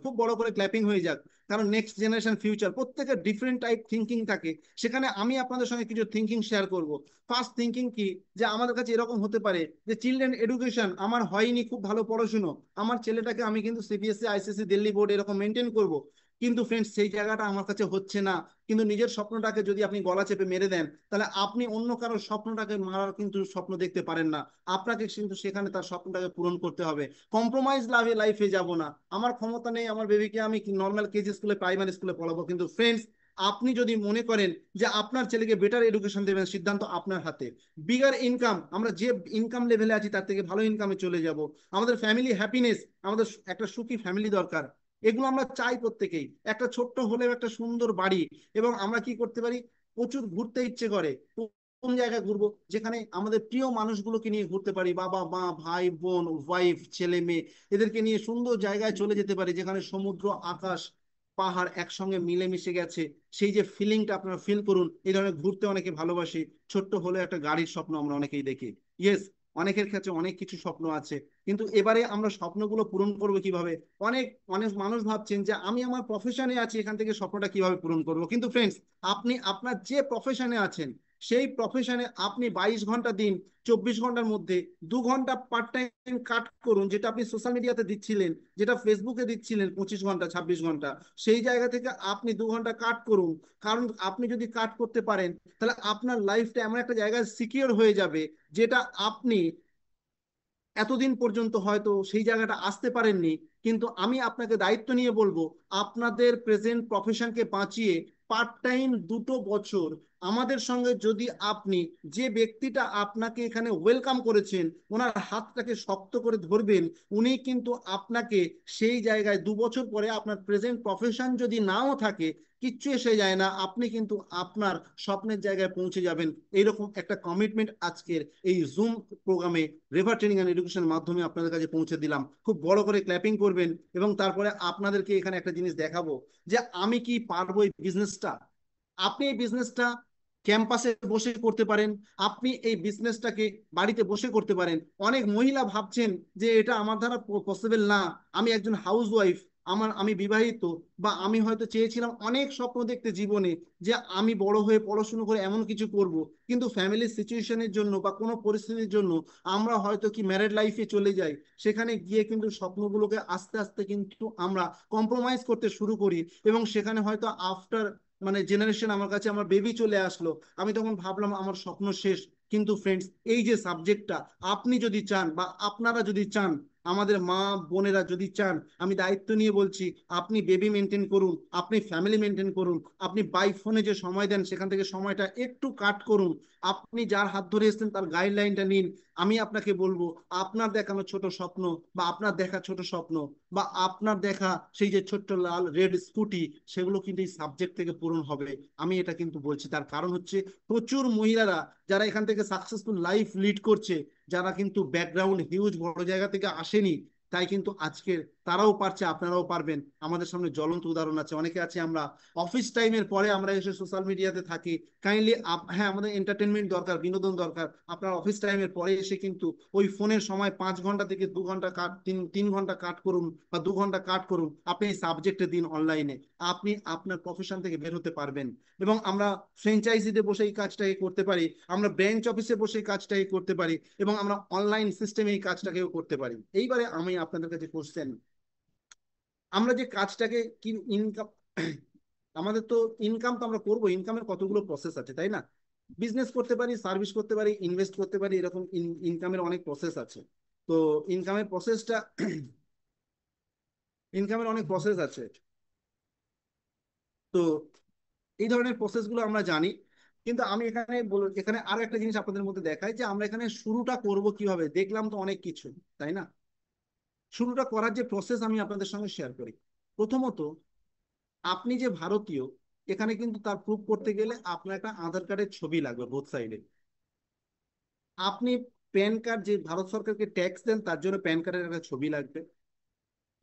খুব বড় করে ক্ল্যাপিং হয়ে যাক। কারণ নেক্সট জেনারেশন ফিউচার, প্রত্যেকের ডিফারেন্ট টাইপ থিঙ্কিং থাকে। সেখানে আমি আপনাদের সঙ্গে কিছু থিঙ্কিং শেয়ার করব। ফার্স্ট থিঙ্কিং কি, যে আমাদের কাছে এরকম হতে পারে যে চিলড্রেন এডুকেশন আমার হয়নি, খুব ভালো পড়াশুনো, আমার ছেলেটাকে আমি কিন্তু সিবিএসসি আইসিএসসি দিল্লি বোর্ড এরকম মেনটেন করব। কিন্তু ফ্রেন্ডস সেই জায়গাটা আমার কাছে হচ্ছে না। কিন্তু নিজের স্বপ্নটাকে যদি আপনি গলা চেপে মেরে দেন, তাহলে আপনি অন্য কারোর স্বপ্নটাকে মারার কিন্তু স্বপ্ন দেখতে পারেন না। আপনাকে কিন্তু সেখানে তার স্বপ্নটাকে পূরণ করতে হবে। কম্প্রোমাইজ লাইফে যাব না। আমার ক্ষমতা নেই আমার বেবিকে আমি নর্মাল কেজি স্কুলে প্রাইমারি স্কুলে পড়াবো, কিন্তু ফ্রেন্ডস আপনি যদি মনে করেন যে আপনার ছেলেকে বেটার এডুকেশন দেবেন, সিদ্ধান্ত আপনার হাতে। বিগার ইনকাম, আমরা যে ইনকাম লেভেলে আছি তার থেকে ভালো ইনকামে চলে যাব। আমাদের ফ্যামিলি হ্যাপিনেস, আমাদের একটা সুখী ফ্যামিলি দরকার। এগুলো আমরা চাই প্রত্যেকেই। একটা ছোট্ট হলেও একটা সুন্দর বাড়ি। এবং আমরা কি করতে পারি, প্রচুর ঘুরতে ইচ্ছে করে। কোন জায়গায় ঘুরবো, যেখানে আমাদের প্রিয় মানুষগুলোকে নিয়ে ঘুরতে পারি, বাবা মা ভাই বোন ওয়াইফ ছেলে মেয়ে, এদেরকে নিয়ে সুন্দর জায়গায় চলে যেতে পারি, যেখানে সমুদ্র আকাশ পাহাড় একসঙ্গে মিলেমিশে গেছে। সেই যে ফিলিংটা আপনারা ফিল করুন। এই ধরনের ঘুরতে অনেকে ভালোবাসি। ছোট্ট হলে একটা গাড়ির স্বপ্ন আমরা অনেকেই দেখি। ইয়েস, অনেকের কাছে অনেক কিছু স্বপ্ন আছে। কিন্তু এবারে আমরা স্বপ্নগুলো পূরণ করবো কিভাবে? অনেক অনেক মানুষ ভাবছেন যে আমি আমার প্রফেশনে আছি, এখান থেকে স্বপ্নটা কিভাবে পূরণ করব। কিন্তু ফ্রেন্ডস, আপনি আপনার যে প্রফেশনে আছেন, সেই প্রফেশনে আপনি 22 ঘন্টা দিন, 24 ঘন্টার মধ্যে 2 ঘন্টা পার্ট টাইম কাট করুন। যেটা আপনি সোশ্যাল মিডিয়াতে দিচ্ছিলেন, যেটা ফেসবুকে দিচ্ছিলেন 25 ঘন্টা 26 ঘন্টা, সেই জায়গা থেকে আপনি 2 ঘন্টা কাট করুন। কারণ আপনি যদি কাট করতে পারেন, তাহলে আপনার লাইফটা এমন একটা জায়গায় সিকিউর হয়ে যাবে, যেটা আপনি এতদিন পর্যন্ত হয়তো সেই জায়গাটা আসতে পারেননি। কিন্তু আমি আপনাকে দায়িত্ব নিয়ে বলবো, আপনাদের প্রেজেন্ট প্রফেশনকে বাঁচিয়ে পার্ট টাইম 2 বছর আমাদের সঙ্গে যদি আপনি, যে ব্যক্তিটা আপনাকে এখানে ওয়েলকাম করেছেন, ওনার হাতটাকে শক্ত করে ধরবেন, উনি কিন্তু আপনাকে সেই জায়গায় 2 বছর পরে আপনার প্রেজেন্ট প্রফেশন যদি নাও থাকে, কিচ্ছু এসে যায় না, আপনি কিন্তু আপনার স্বপ্নের জায়গায় পৌঁছে যাবেন। এইরকম একটা কমিটমেন্ট আজকের এই জুম প্রোগ্রামে রেভার ট্রেনিং অ্যান্ড এডুকেশনের মাধ্যমে আপনাদের কাছে পৌঁছে দিলাম। খুব বড় করে ক্ল্যাপিং করবেন। এবং তারপরে আপনাদেরকে এখানে একটা জিনিস দেখাবো, যে আমি কি পারবো এই বিজনেসটা। আপনি এই বিজনেসটা ক্যাম্পাসে বসে করতে পারেন, আপনি এই বিজনেসটাকে বাড়িতে বসে করতে পারেন। অনেক মহিলা ভাবছেন যে এটা আমার দ্বারা পসিবল না, আমি একজন হাউস ওয়াইফ, আমি বিবাহিত, বা আমি হয়তো চেয়েছিলাম অনেক স্বপ্ন দেখতে জীবনে, যে আমি বড় হয়ে পড়াশুনো করে এমন কিছু করব। কিন্তু ফ্যামিলির সিচুয়েশনের জন্য বা কোনো পরিস্থিতির জন্য আমরা হয়তো কি ম্যারেড লাইফে চলে যাই। সেখানে গিয়ে কিন্তু স্বপ্নগুলোকে আস্তে আস্তে কিন্তু আমরা কম্প্রোমাইজ করতে শুরু করি। এবং সেখানে হয়তো আফটার জেনারেশন আমার কাছে আমার বেবি চলে আসলো, আমি তখন ভাবলাম আমার স্বপ্ন শেষ। কিন্তু ফ্রেন্ডস, এই যে সাবজেক্টটা, আপনি যদি চান বা আপনারা যদি চান, আমাদের মা বোনেরা যদি চান, আমি দায়িত্ব নিয়ে বলছি, আপনি বেবি মেনটেন করুন, আপনি ফ্যামিলি মেনটেন করুন, আপনি বাই ফোনে যে সময় দেন সেখান থেকে সময়টা একটু কাট করুন। আপনি যার হাত ধরে এসেছেন তার গাইডলাইনটা নিন। আমি আপনাকে বলবো, আপনার দেখানো ছোট স্বপ্ন, বা আপনার দেখা ছোট স্বপ্ন, বা আপনার দেখা সেই যে ছোট্ট লাল রেড স্কুটি, সেগুলো কিন্তু এই সাবজেক্ট থেকে পূরণ হবে। আমি এটা কিন্তু বলছি, তার কারণ হচ্ছে প্রচুর মহিলারা যারা এখান থেকে সাকসেসফুল লাইফ লিড করছে, যারা কিন্তু ব্যাকগ্রাউন্ড হিউজ বড় জায়গা থেকে আসেনি, তাই কিন্তু আজকের তারাও পারছে, আপনারাও পারবেন। আমাদের সামনে জ্বলন্ত উদাহরণ আছে। অনেকে আছে আমরা অফিস টাইমের পরে আমরা এসে সোশ্যাল মিডিয়াতে থাকি। কাইন্ডলি, হ্যাঁ, আমাদের এন্টারটেনমেন্ট দরকার, বিনোদন দরকার। আপনার অফিস টাইমের পরে এসে কিন্তু ওই ফোনের সময় 5 ঘন্টা থেকে 2 ঘন্টা কাট, 3 ঘন্টা কাট করুন, বা 2 ঘন্টা কাট করুন, আপনি এই সাবজেক্টে দিন অনলাইনে। আপনি আপনার প্রফেশন থেকে বের হতে পারবেন। এবং আমরা ফ্র্যাঞ্চাইজিতে বসে এই কাজটাকে করতে পারি, আমরা ব্রাঞ্চ অফিসে বসে এই কাজটাকে করতে পারি, এবং আমরা অনলাইন সিস্টেমে এই কাজটাকেও করতে পারি। এইবারে আমি আপনাদের কাছে কোশ্চেন, আমরা যে কাজটাকে কি ইনকাম, আমাদের তো ইনকাম তো আমরা করবো, ইনকামের কতগুলো প্রসেস আছে, তাই না? বিজনেস করতে পারি, সার্ভিস করতে পারি, ইনভেস্ট করতে পারি, এরকম ইনকামের অনেক প্রসেস আছে। তো ইনকামের প্রসেসটা ইনকামের অনেক প্রসেস আছে। তো এই ধরনের প্রসেসগুলো আমরা জানি। কিন্তু আমি এখানে আরো একটা জিনিস আপনাদের মধ্যে দেখাই, যে আমরা এখানে শুরুটা করব কিভাবে। দেখলাম তো অনেক কিছু, তাই না? শুরুটা করার যে প্রসেস আমি আপনাদের সঙ্গে শেয়ার করি। প্রথমত, আপনি যে ভারতীয়, এখানে কিন্তু তার প্রুফ করতে গেলে আপনার একটা আধার কার্ডের ছবি লাগবে বোথ সাইডে। আপনি প্যান কার্ড, যে ভারত সরকারকে ট্যাক্স দেন, তার জন্য প্যান কার্ডের একটা ছবি লাগবে।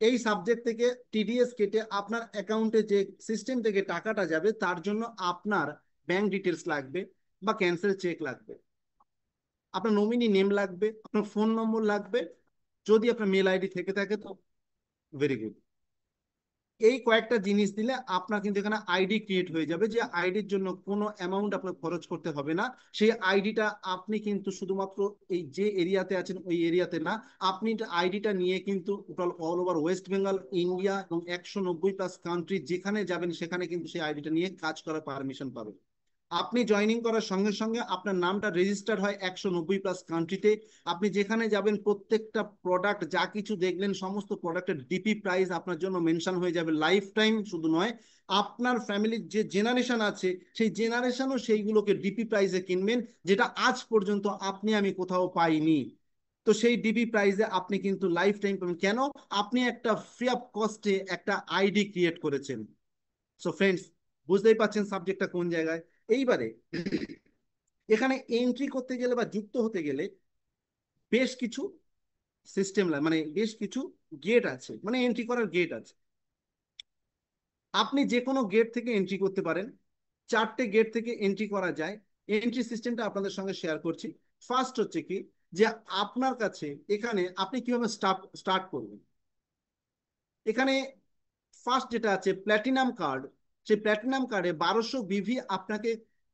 এই সাবজেক্ট থেকে টিডিএস কেটে আপনার অ্যাকাউন্টে যে সিস্টেম থেকে টাকাটা যাবে তার জন্য আপনার ব্যাংক ডিটেলস লাগবে বা ক্যান্সেল চেক লাগবে, আপনার নমিনি নেম লাগবে, আপনার ফোন নম্বর লাগবে, যদি আপনার মেল আইডি থেকে থাকে তো ভেরি গুড। এই কয়েকটা জিনিস দিলে আপনার কিন্তু এখানে আইডি ক্রিয়েট হয়ে যাবে, যে আইডির জন্য কোনো অ্যামাউন্ট আপনার খরচ করতে হবে না। সেই আইডিটা আপনি কিন্তু শুধুমাত্র এই যে এরিয়াতে আছেন ওই এরিয়াতে না, আপনি আইডিটা নিয়ে কিন্তু total all over West Bengal, India এবং 190+ কান্ট্রি যেখানে যাবেন সেখানে কিন্তু সেই আইডিটা নিয়ে কাজ করার পারমিশন পাবেন। আপনি জয়নিং করার সঙ্গে সঙ্গে আপনার নামটা রেজিস্টার হয় 190+ কান্ট্রিতে। আপনি যেখানে যাবেন প্রত্যেকটা প্রোডাক্ট যা কিছু দেখলেন সমস্ত প্রোডাক্টের ডিপি প্রাইস আপনার জন্য মেনশন হয়ে যাবে লাইফ টাইম, শুধু নয় আপনার ফ্যামিলির যে জেনারেশন আছে সেই জেনারেশনও সেইগুলোকে ডিপি প্রাইসে কিনবেন, যেটা আজ পর্যন্ত আপনি আমি কোথাও পাইনি। তো সেই ডিপি প্রাইসে আপনি কিন্তু লাইফ টাইম পাবেন। কেন? আপনি একটা ফ্রি অফ কস্টে একটা আইডি ক্রিয়েট করেছেন। সো ফ্রেন্ডস, বুঝতেই পারছেন সাবজেক্টটা কোন জায়গায়। এইবারে এখানে এন্ট্রি করতে গেলে বা যুক্ত হতে গেলে বেশ কিছু সিস্টেম, মানে বেশ কিছু গেট আছে, মানে এন্ট্রি করার গেট আছে। আপনি যে কোনো গেট থেকে এন্ট্রি করতে পারেন, 4টে গেট থেকে এন্ট্রি করা যায়। এন্ট্রি সিস্টেমটা আপনাদের সঙ্গে শেয়ার করছি। ফার্স্ট হচ্ছে কি, যে আপনার কাছে এখানে আপনি কিভাবে স্টার্ট করবেন। এখানে ফার্স্ট যেটা আছে প্ল্যাটিনাম কার্ড, সেই প্ল্যাটিনাম কার্ডে 1200 বিভি আপনাকে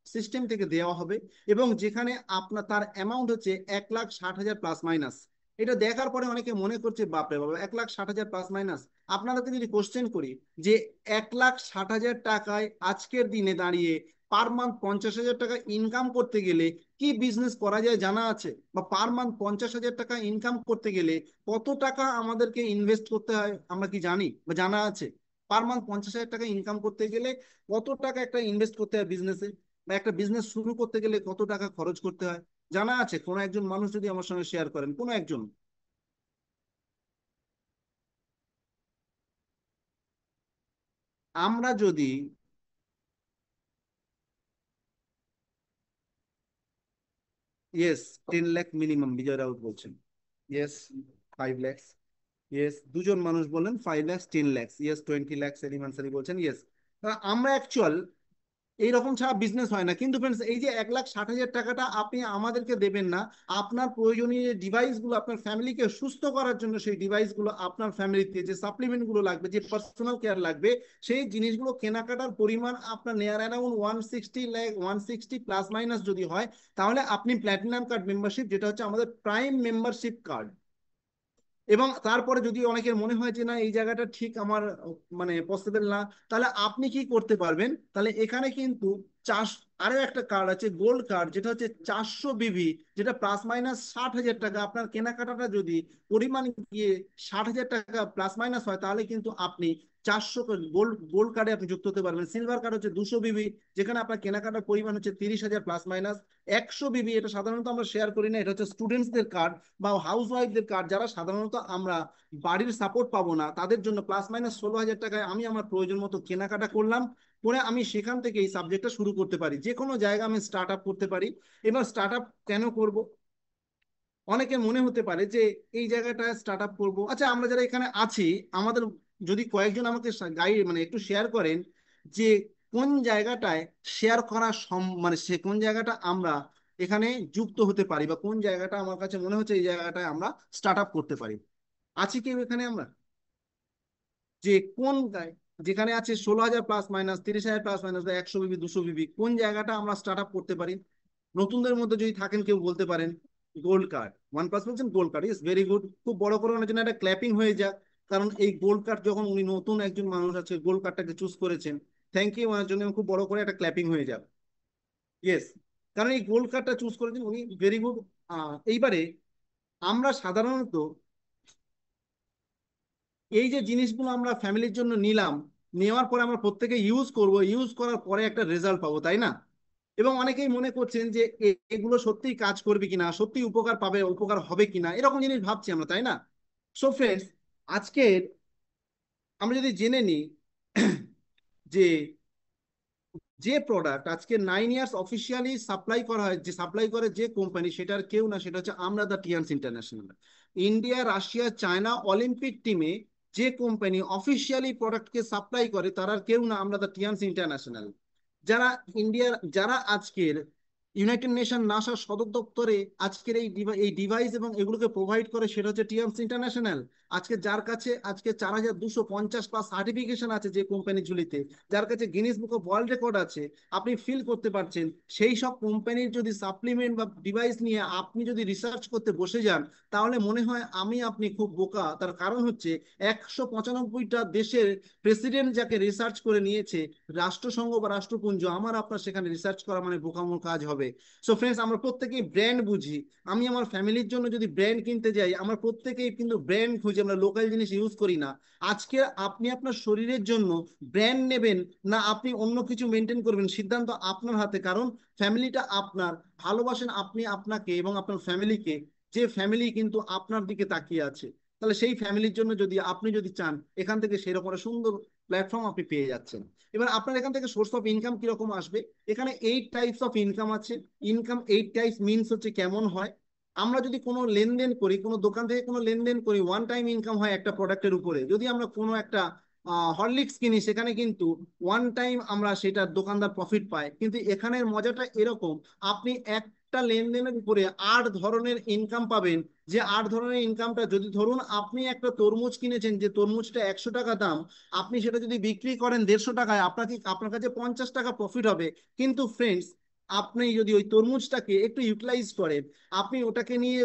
সিস্টেম থেকে দেওয়া হবে, এবং যেখানে আপনার তার অ্যামাউন্ট হচ্ছে 1,60,000 প্লাস মাইনাস। এটা দেখার পরে অনেকে মনে করছে বাপরে বাবা 1,60,000 প্লাস মাইনাস। আপনাদেরকে যদি কোশ্চেন করি যে 1,60,000 টাকায় আজকের দিনে দাঁড়িয়ে পার মান্থ 50,000 টাকা ইনকাম করতে গেলে কি বিজনেস করা যায় জানা আছে? বা পার মান্থ 50,000 টাকা ইনকাম করতে গেলে কত টাকা আমাদেরকে ইনভেস্ট করতে হয় আমরা কি জানি বা জানা আছে? পার মান্থ 50,000 টাকা ইনকাম করতে গেলে কত টাকা একটা ইনভেস্ট করতে হয় বিজনেসে, বা একটা বিজনেস শুরু করতে গেলে কত টাকা খরচ করতে হয় জানা আছে? কোনো একজন মানুষ যদি আমার সঙ্গে শেয়ার করেন, কোনো একজন। আমরা যদি, ইয়েস, 10 লাখ মিনিমাম, বিজয় রাউত বলছেন। ইয়েস, 5 লাখ। ইয়েস, দুজন মানুষ বললেন 5 লাখ, 10 লাখ। ইয়েস, 20 লাখ সেলিম আনসারি বলছেন। ইয়েস, আমরা অ্যাকচুয়াল এইরকম ছাড়া বিজনেস হয় না। কিন্তু ফ্রেন্ডস, এই যে 1,60,000 টাকাটা আপনি আমাদেরকে দেবেন না, আপনার প্রয়োজনীয় যে ডিভাইসগুলো আপনার ফ্যামিলিকে সুস্থ করার জন্য, সেই ডিভাইসগুলো আপনার ফ্যামিলিতে যে সাপ্লিমেন্টগুলো লাগবে, যে পার্সোনাল কেয়ার লাগবে, সেই জিনিসগুলো কেনাকাটার পরিমাণ আপনার নেয়ার অ্যারাউন্ড 160 লাখ, 160 প্লাস মাইনাস যদি হয়, তাহলে আপনি প্ল্যাটিনাম কার্ড মেম্বারশিপ, যেটা হচ্ছে আমাদের প্রাইম মেম্বারশিপ কার্ড। এবং তারপরে যদি অনেকের মনে হয় যে না এই জায়গাটা ঠিক আমার মানে পসিবল না, তাহলে আপনি কি করতে পারবেন, তাহলে এখানে কিন্তু চাষ আরো একটা কার্ড আছে গোল্ড কার্ড, যেটা হচ্ছে 400 বিভি, যেটা প্লাস মাইনাস 60,000 টাকা। আপনার কেনাকাটাটা যদি পরিমাণ গিয়ে 60,000 টাকা প্লাস মাইনাস হয়, তাহলে কিন্তু আপনি 400 গোল্ড গোল্ড কার্ডে আপনি যুক্ত হতে পারবেন। সিলভার কার্ড হচ্ছে 200 বিভি, যেখানে আপনার কেনাকাটার পরিমাণ হচ্ছে 30,000 প্লাস মাইনাস। 100 বিভি, এটা সাধারণত আমরা শেয়ার করি না, এটা হচ্ছে স্টুডেন্টসদের কার্ড বা হাউস ওয়াইফদের কার্ড, যারা সাধারণত আমরা বাড়ির সাপোর্ট পাবো না তাদের জন্য। প্লাস মাইনাস 16,000 টাকায় আমি আমার প্রয়োজন মতো কেনাকাটা করলাম, করে আমি সেখান থেকে এই সাবজেক্টটা শুরু করতে পারি, যে কোনো জায়গায় আমি স্টার্ট আপ করতে পারি। এবার স্টার্ট আপ কেন করব? অনেকে মনে হতে পারে যে এই জায়গাটায় স্টার্ট আপ করবো। আচ্ছা, আমরা যারা এখানে আছি, আমাদের যদি কয়েকজন আমাকে গাইড মানে একটু শেয়ার করেন যে কোন জায়গাটায় শেয়ার করা মানে সে কোন জায়গাটা আমরা এখানে যুক্ত হতে পারি, বা কোন জায়গাটা আমার কাছে মনে হচ্ছে এই জায়গাটায় আমরা স্টার্ট আপ করতে পারি। আছি কেউ এখানে আমরা? যে কোন যেখানে আছে 16,000 প্লাস মাইনাস, 30,000 প্লাস মাইনাস, বা 100 বিবি, 200 বিবি, কোন জায়গাটা আমরা স্টার্ট আপ করতে পারি? নতুনদের মধ্যে যদি থাকেন কেউ বলতে পারেন। গোল্ড কার্ড, OnePlus বলছেন gold card, is very good. খুব বড় করে ওনার জন্য একটা ক্ল্যাপিং হয়ে যাক, কারণ এই গোল্ড কার্ড যখন উনি নতুন একজন মানুষ আছে গোল্ড কার্ডটাকে চুজ করেছেন, থ্যাংক ইউ ওনার জন্য, খুব বড় করে একটা ক্ল্যাপিং হয়ে যাক। ইয়েস, কারণ এই গোল্ড কার্ডটা চুজ করেছেন উনি, ভেরি গুড। এইবারে আমরা সাধারণত এই যে জিনিসগুলো আমরা ফ্যামিলির জন্য নিলাম, নেওয়ার পরে আমরা প্রত্যেকে ইউজ করব, ইউজ করার পরে একটা রেজাল্ট পাবো, তাই না? এবং অনেকেই মনে করছেন যে এগুলো সত্যিই কাজ করবে কিনা, সত্যি উপকার পাবে, উপকার হবে কিনা, এরকম জিনিস ভাবছি আমরা, তাই না? সো ফ্রেন্ডস, আজকের আমরা যদি জেনে নিই যে যে প্রোডাক্ট আজকে 9 ইয়ার্স অফিসিয়ালি সাপ্লাই করা হয়, যে সাপ্লাই করে যে কোম্পানি, সেটার কেউ না, সেটা হচ্ছে আমরা the Tiens international. India, Russia, China Olympic টিমে যে কোম্পানি অফিসিয়ালি প্রোডাক্টকে সাপ্লাই করে তারা আর কেউ না, আমরা দ্য টিয়ান্স ইন্টারন্যাশনাল। যারা ইন্ডিয়ার, যারা আজকের ইউনাইটেড নেশন নাসা সদর দপ্তরে আজকের এই ডিভাইস এবং এগুলোকে প্রোভাইড করে, সেটা হচ্ছে টিয়ান্স ইন্টারন্যাশনাল। আজকে যার কাছে আজকে 4250+ সার্টিফিকেশন আছে যে কোম্পানি ঝুলিতে, যার কাছে Guinness book of world record আছে, আপনি ফিল করতে পারছেন সেই সব কোম্পানির যদি সাপ্লিমেন্ট বা ডিভাইস নিয়ে আপনি যদি রিসার্চ করতে বসে যান, তাহলে মনে হয় আপনি খুব বোকা। তার কারণ হচ্ছে 195টা দেশের প্রেসিডেন্ট যাকে রিসার্চ করে নিয়েছে, রাষ্ট্রসংঘ বা রাষ্ট্রপুঞ্জ, আমার আপনার সেখানে রিসার্চ করা মানে বোকামো কাজ হবে। সো ফ্রেন্ডস, আমরা প্রত্যেকেই ব্র্যান্ড বুঝি। আমি আমার ফ্যামিলির জন্য যদি ব্র্যান্ড কিনতে যাই, আমরা প্রত্যেকেই কিন্তু ব্র্যান্ড খুঁজি, আমরা লোকাল জিনিস ইউজ করি না। আজকে আপনি আপনার শরীরের জন্য ব্র্যান্ড নেবেন না আপনি অন্য কিছু মেনটেন করবেন, সিদ্ধান্ত আপনার হাতে। কারণ ফ্যামিলিটা আপনার, ভালোবাসেন আপনি আপনাকে এবং আপনার ফ্যামিলিকে, যে ফ্যামিলি কিন্তু আপনার দিকে তাকিয়ে আছে। তাহলে সেই ফ্যামিলির জন্য যদি আপনি যদি চান, এখান থেকে সেরকম একটা সুন্দর প্ল্যাটফর্ম আপনি পেয়ে যাচ্ছেন। এবার আপনার এখান থেকে সোর্স অফ ইনকাম কিরকম আসবে? এখানে 8 টাইপস অফ ইনকাম আছে। ইনকাম 8 টাইপস মিনস হচ্ছে কেমন হয়। আমরা যদি কোনো লেনদেন করি, কোনো দোকান থেকে কোনো লেনদেন করি, ওয়ান টাইম ইনকাম হয় একটা প্রোডাক্টের উপরে। যদি আমরা কোনো একটা হরলিক্স কিনি, সেখানে কিন্তু ওয়ান টাইম আমরা সেটা দোকানদার প্রফিট পায়। কিন্তু এখানের মজাটা এরকম, আপনি একটা লেনদেনের উপরে 8 ধরনের ইনকাম পাবেন। যে 8 ধরনের ইনকামটা, যদি ধরুন আপনি একটা তরমুজ কিনেছেন, যে তরমুজটা 100 টাকা দাম, আপনি সেটা যদি বিক্রি করেন 150 টাকায়, আপনার কাছে 50 টাকা প্রফিট হবে। কিন্তু ফ্রেন্ডস, আপনি যদি ওই তরমুজটাকে একটু ইউটিলাইজ করেন, আপনি ওটাকে নিয়ে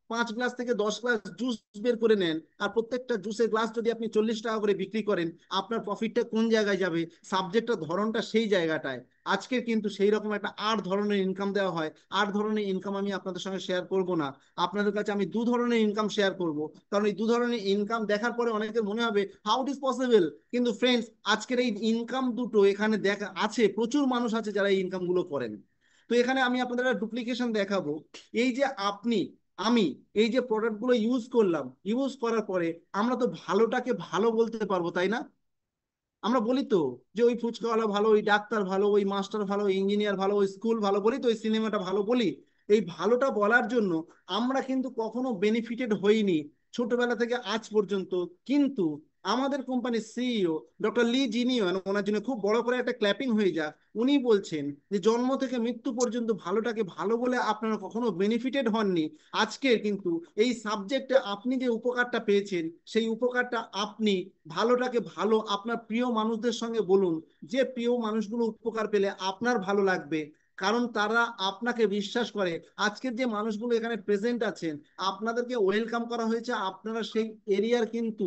5 গ্লাস থেকে 10 গ্লাস জুস বের করে নেন, আর প্রত্যেকটা জুসের গ্লাস যদি আপনি 40 টাকা করে বিক্রি করেন, আপনার প্রফিটটা কোন জায়গায় যাবে? সাবজেক্টের ধরনটা সেই জায়গাটায়। আজকে কিন্তু সেই রকম একটা 8 ধরনের ইনকাম দেওয়া হয়। 8 ধরনের ইনকাম আমি আপনাদের সঙ্গে শেয়ার করব না, আপনাদের কাছে আমি 2 ধরনের ইনকাম শেয়ার করব। কারণ এই 2 ধরনের ইনকাম দেখার পরে অনেকের মনে হবে হাউ ইট ইজ পসিবল। কিন্তু ফ্রেন্ডস, আজকের এই ইনকাম দুটো এখানে দেখা আছে, প্রচুর মানুষ আছে যারা এই ইনকাম গুলো করেন। তো এখানে আমি আপনাদের ডুপ্লিকেশন দেখাবো। এই যে আপনি, আমি এই যে প্রোডাক্ট গুলো ইউজ করলাম, ইউজ করার পরে আমরা তো ভালোটাকে ভালো বলতে পারবো, তাই না? আমরা বলি তো যে ওই ফুচকাওয়ালা ভালো, ওই ডাক্তার ভালো, ওই মাস্টার ভালো, ওই ইঞ্জিনিয়ার ভালো, ওই স্কুল ভালো বলি, তো ওই সিনেমাটা ভালো বলি। এই ভালোটা বলার জন্য আমরা কিন্তু কখনো বেনিফিটেড হইনি ছোটবেলা থেকে আজ পর্যন্ত। কিন্তু আমাদের কোম্পানির সিইও ডক্টর লি জিনিয়ন, ওনার জন্য খুব বড় করে একটা ক্ল্যাপিং হয়ে যাক। উনি বলছেন যে জন্ম থেকে মৃত্যু পর্যন্ত ভালোটাকে ভালো বলে আপনারা কখনো বেনিফিটেড হননি। আজকের কিন্তু এই সাবজেক্টে আপনি যে উপকারটা পেয়েছেন, সেই উপকারটা আপনি ভালোটাকে ভালো আপনার প্রিয় মানুষদের সঙ্গে বলুন, যে প্রিয় মানুষগুলো উপকার পেলে আপনার ভালো লাগবে। কারণ তারা আপনাকে বিশ্বাস করে। আজকের যে মানুষগুলো এখানে প্রেজেন্ট আছেন, আপনাদেরকে ওয়েলকাম করা হয়েছে, আপনারা সেই এরিয়ার কিন্তু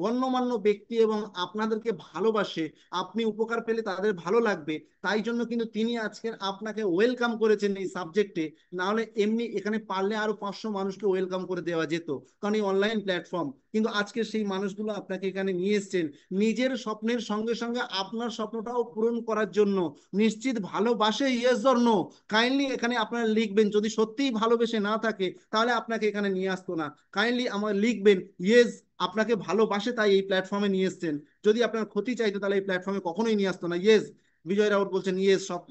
গণ্যমান্য ব্যক্তি এবং আপনাদেরকে ভালোবাসে। আপনি উপকার পেলে তাদের ভালো লাগবে, তাই জন্য কিন্তু তিনি আজকের আপনাকে ওয়েলকাম করেছেন এই সাবজেক্টে। না হলে এমনি এখানে পারলে আরো 500 মানুষকে ওয়েলকাম করে দেওয়া যেত, কারণ এই অনলাইন প্ল্যাটফর্ম। কিন্তু আজকে সেই মানুষগুলো আপনাকে এখানে নিয়ে এসছেন নিজের স্বপ্নের সঙ্গে সঙ্গে আপনার স্বপ্নটাও পূরণ করার জন্য। নিশ্চিত ভালোবাসে, ইয়েস অর নো? কাইন্ডলি এখানে আপনারা লিখবেন, যদি সত্যিই ভালোবেসে না থাকে তাহলে আপনাকে এখানে নিয়ে আসতো না। কাইন্ডলি আমার লিখবেন ইয়েস, আপনাকে ভালোবাসে তাই এই প্ল্যাটফর্মে নিয়ে এসছেন। যদি আপনার ক্ষতি চাইতো তাহলে এই প্ল্যাটফর্মে কখনোই নিয়ে আসতো না। ইয়েস, বিজয় রাউত বলছেন ইয়েস। সব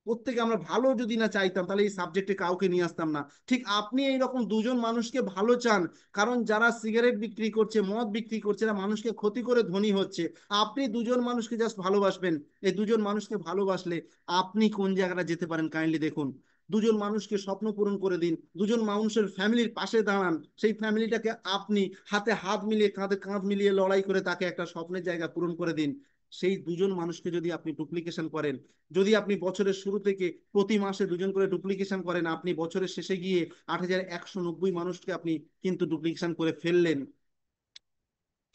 প্রত্যেকে আমরা ভালো যদি না চাইতাম তাহলে এই সাবজেক্টে কাউকে নিয়ে আসতাম না। ঠিক আপনি এইরকম দুজন মানুষকে ভালো চান, কারণ যারা সিগারেট বিক্রি করছে, মদ বিক্রি করছে, এরা মানুষকে ক্ষতি করে ধনী হচ্ছে। আপনি দুজন মানুষকে জাস্ট ভালোবাসবেন। এই দুজন মানুষকে ভালোবাসলে আপনি কোন জায়গাটা যেতে পারেন কাইন্ডলি দেখুন। দুজন মানুষকে স্বপ্ন পূরণ করে দিন, দুজন মানুষের ফ্যামিলির পাশে দাঁড়ান, সেই ফ্যামিলিটাকে আপনি হাতে হাত মিলিয়ে কাঁধে কাঁধ মিলিয়ে লড়াই করে তাকে একটা স্বপ্নের জায়গা পূরণ করে দিন। সেই দুজন মানুষকে যদি আপনি ডুপ্লিকেশন করেন, যদি আপনি বছরের শুরু থেকে প্রতি মাসে দুজন করে ডুপ্লিকেশন করেন, আপনি বছরের শেষে গিয়ে 8190 মানুষকে আপনি কিন্তু ডুপ্লিকেশন করে ফেললেন।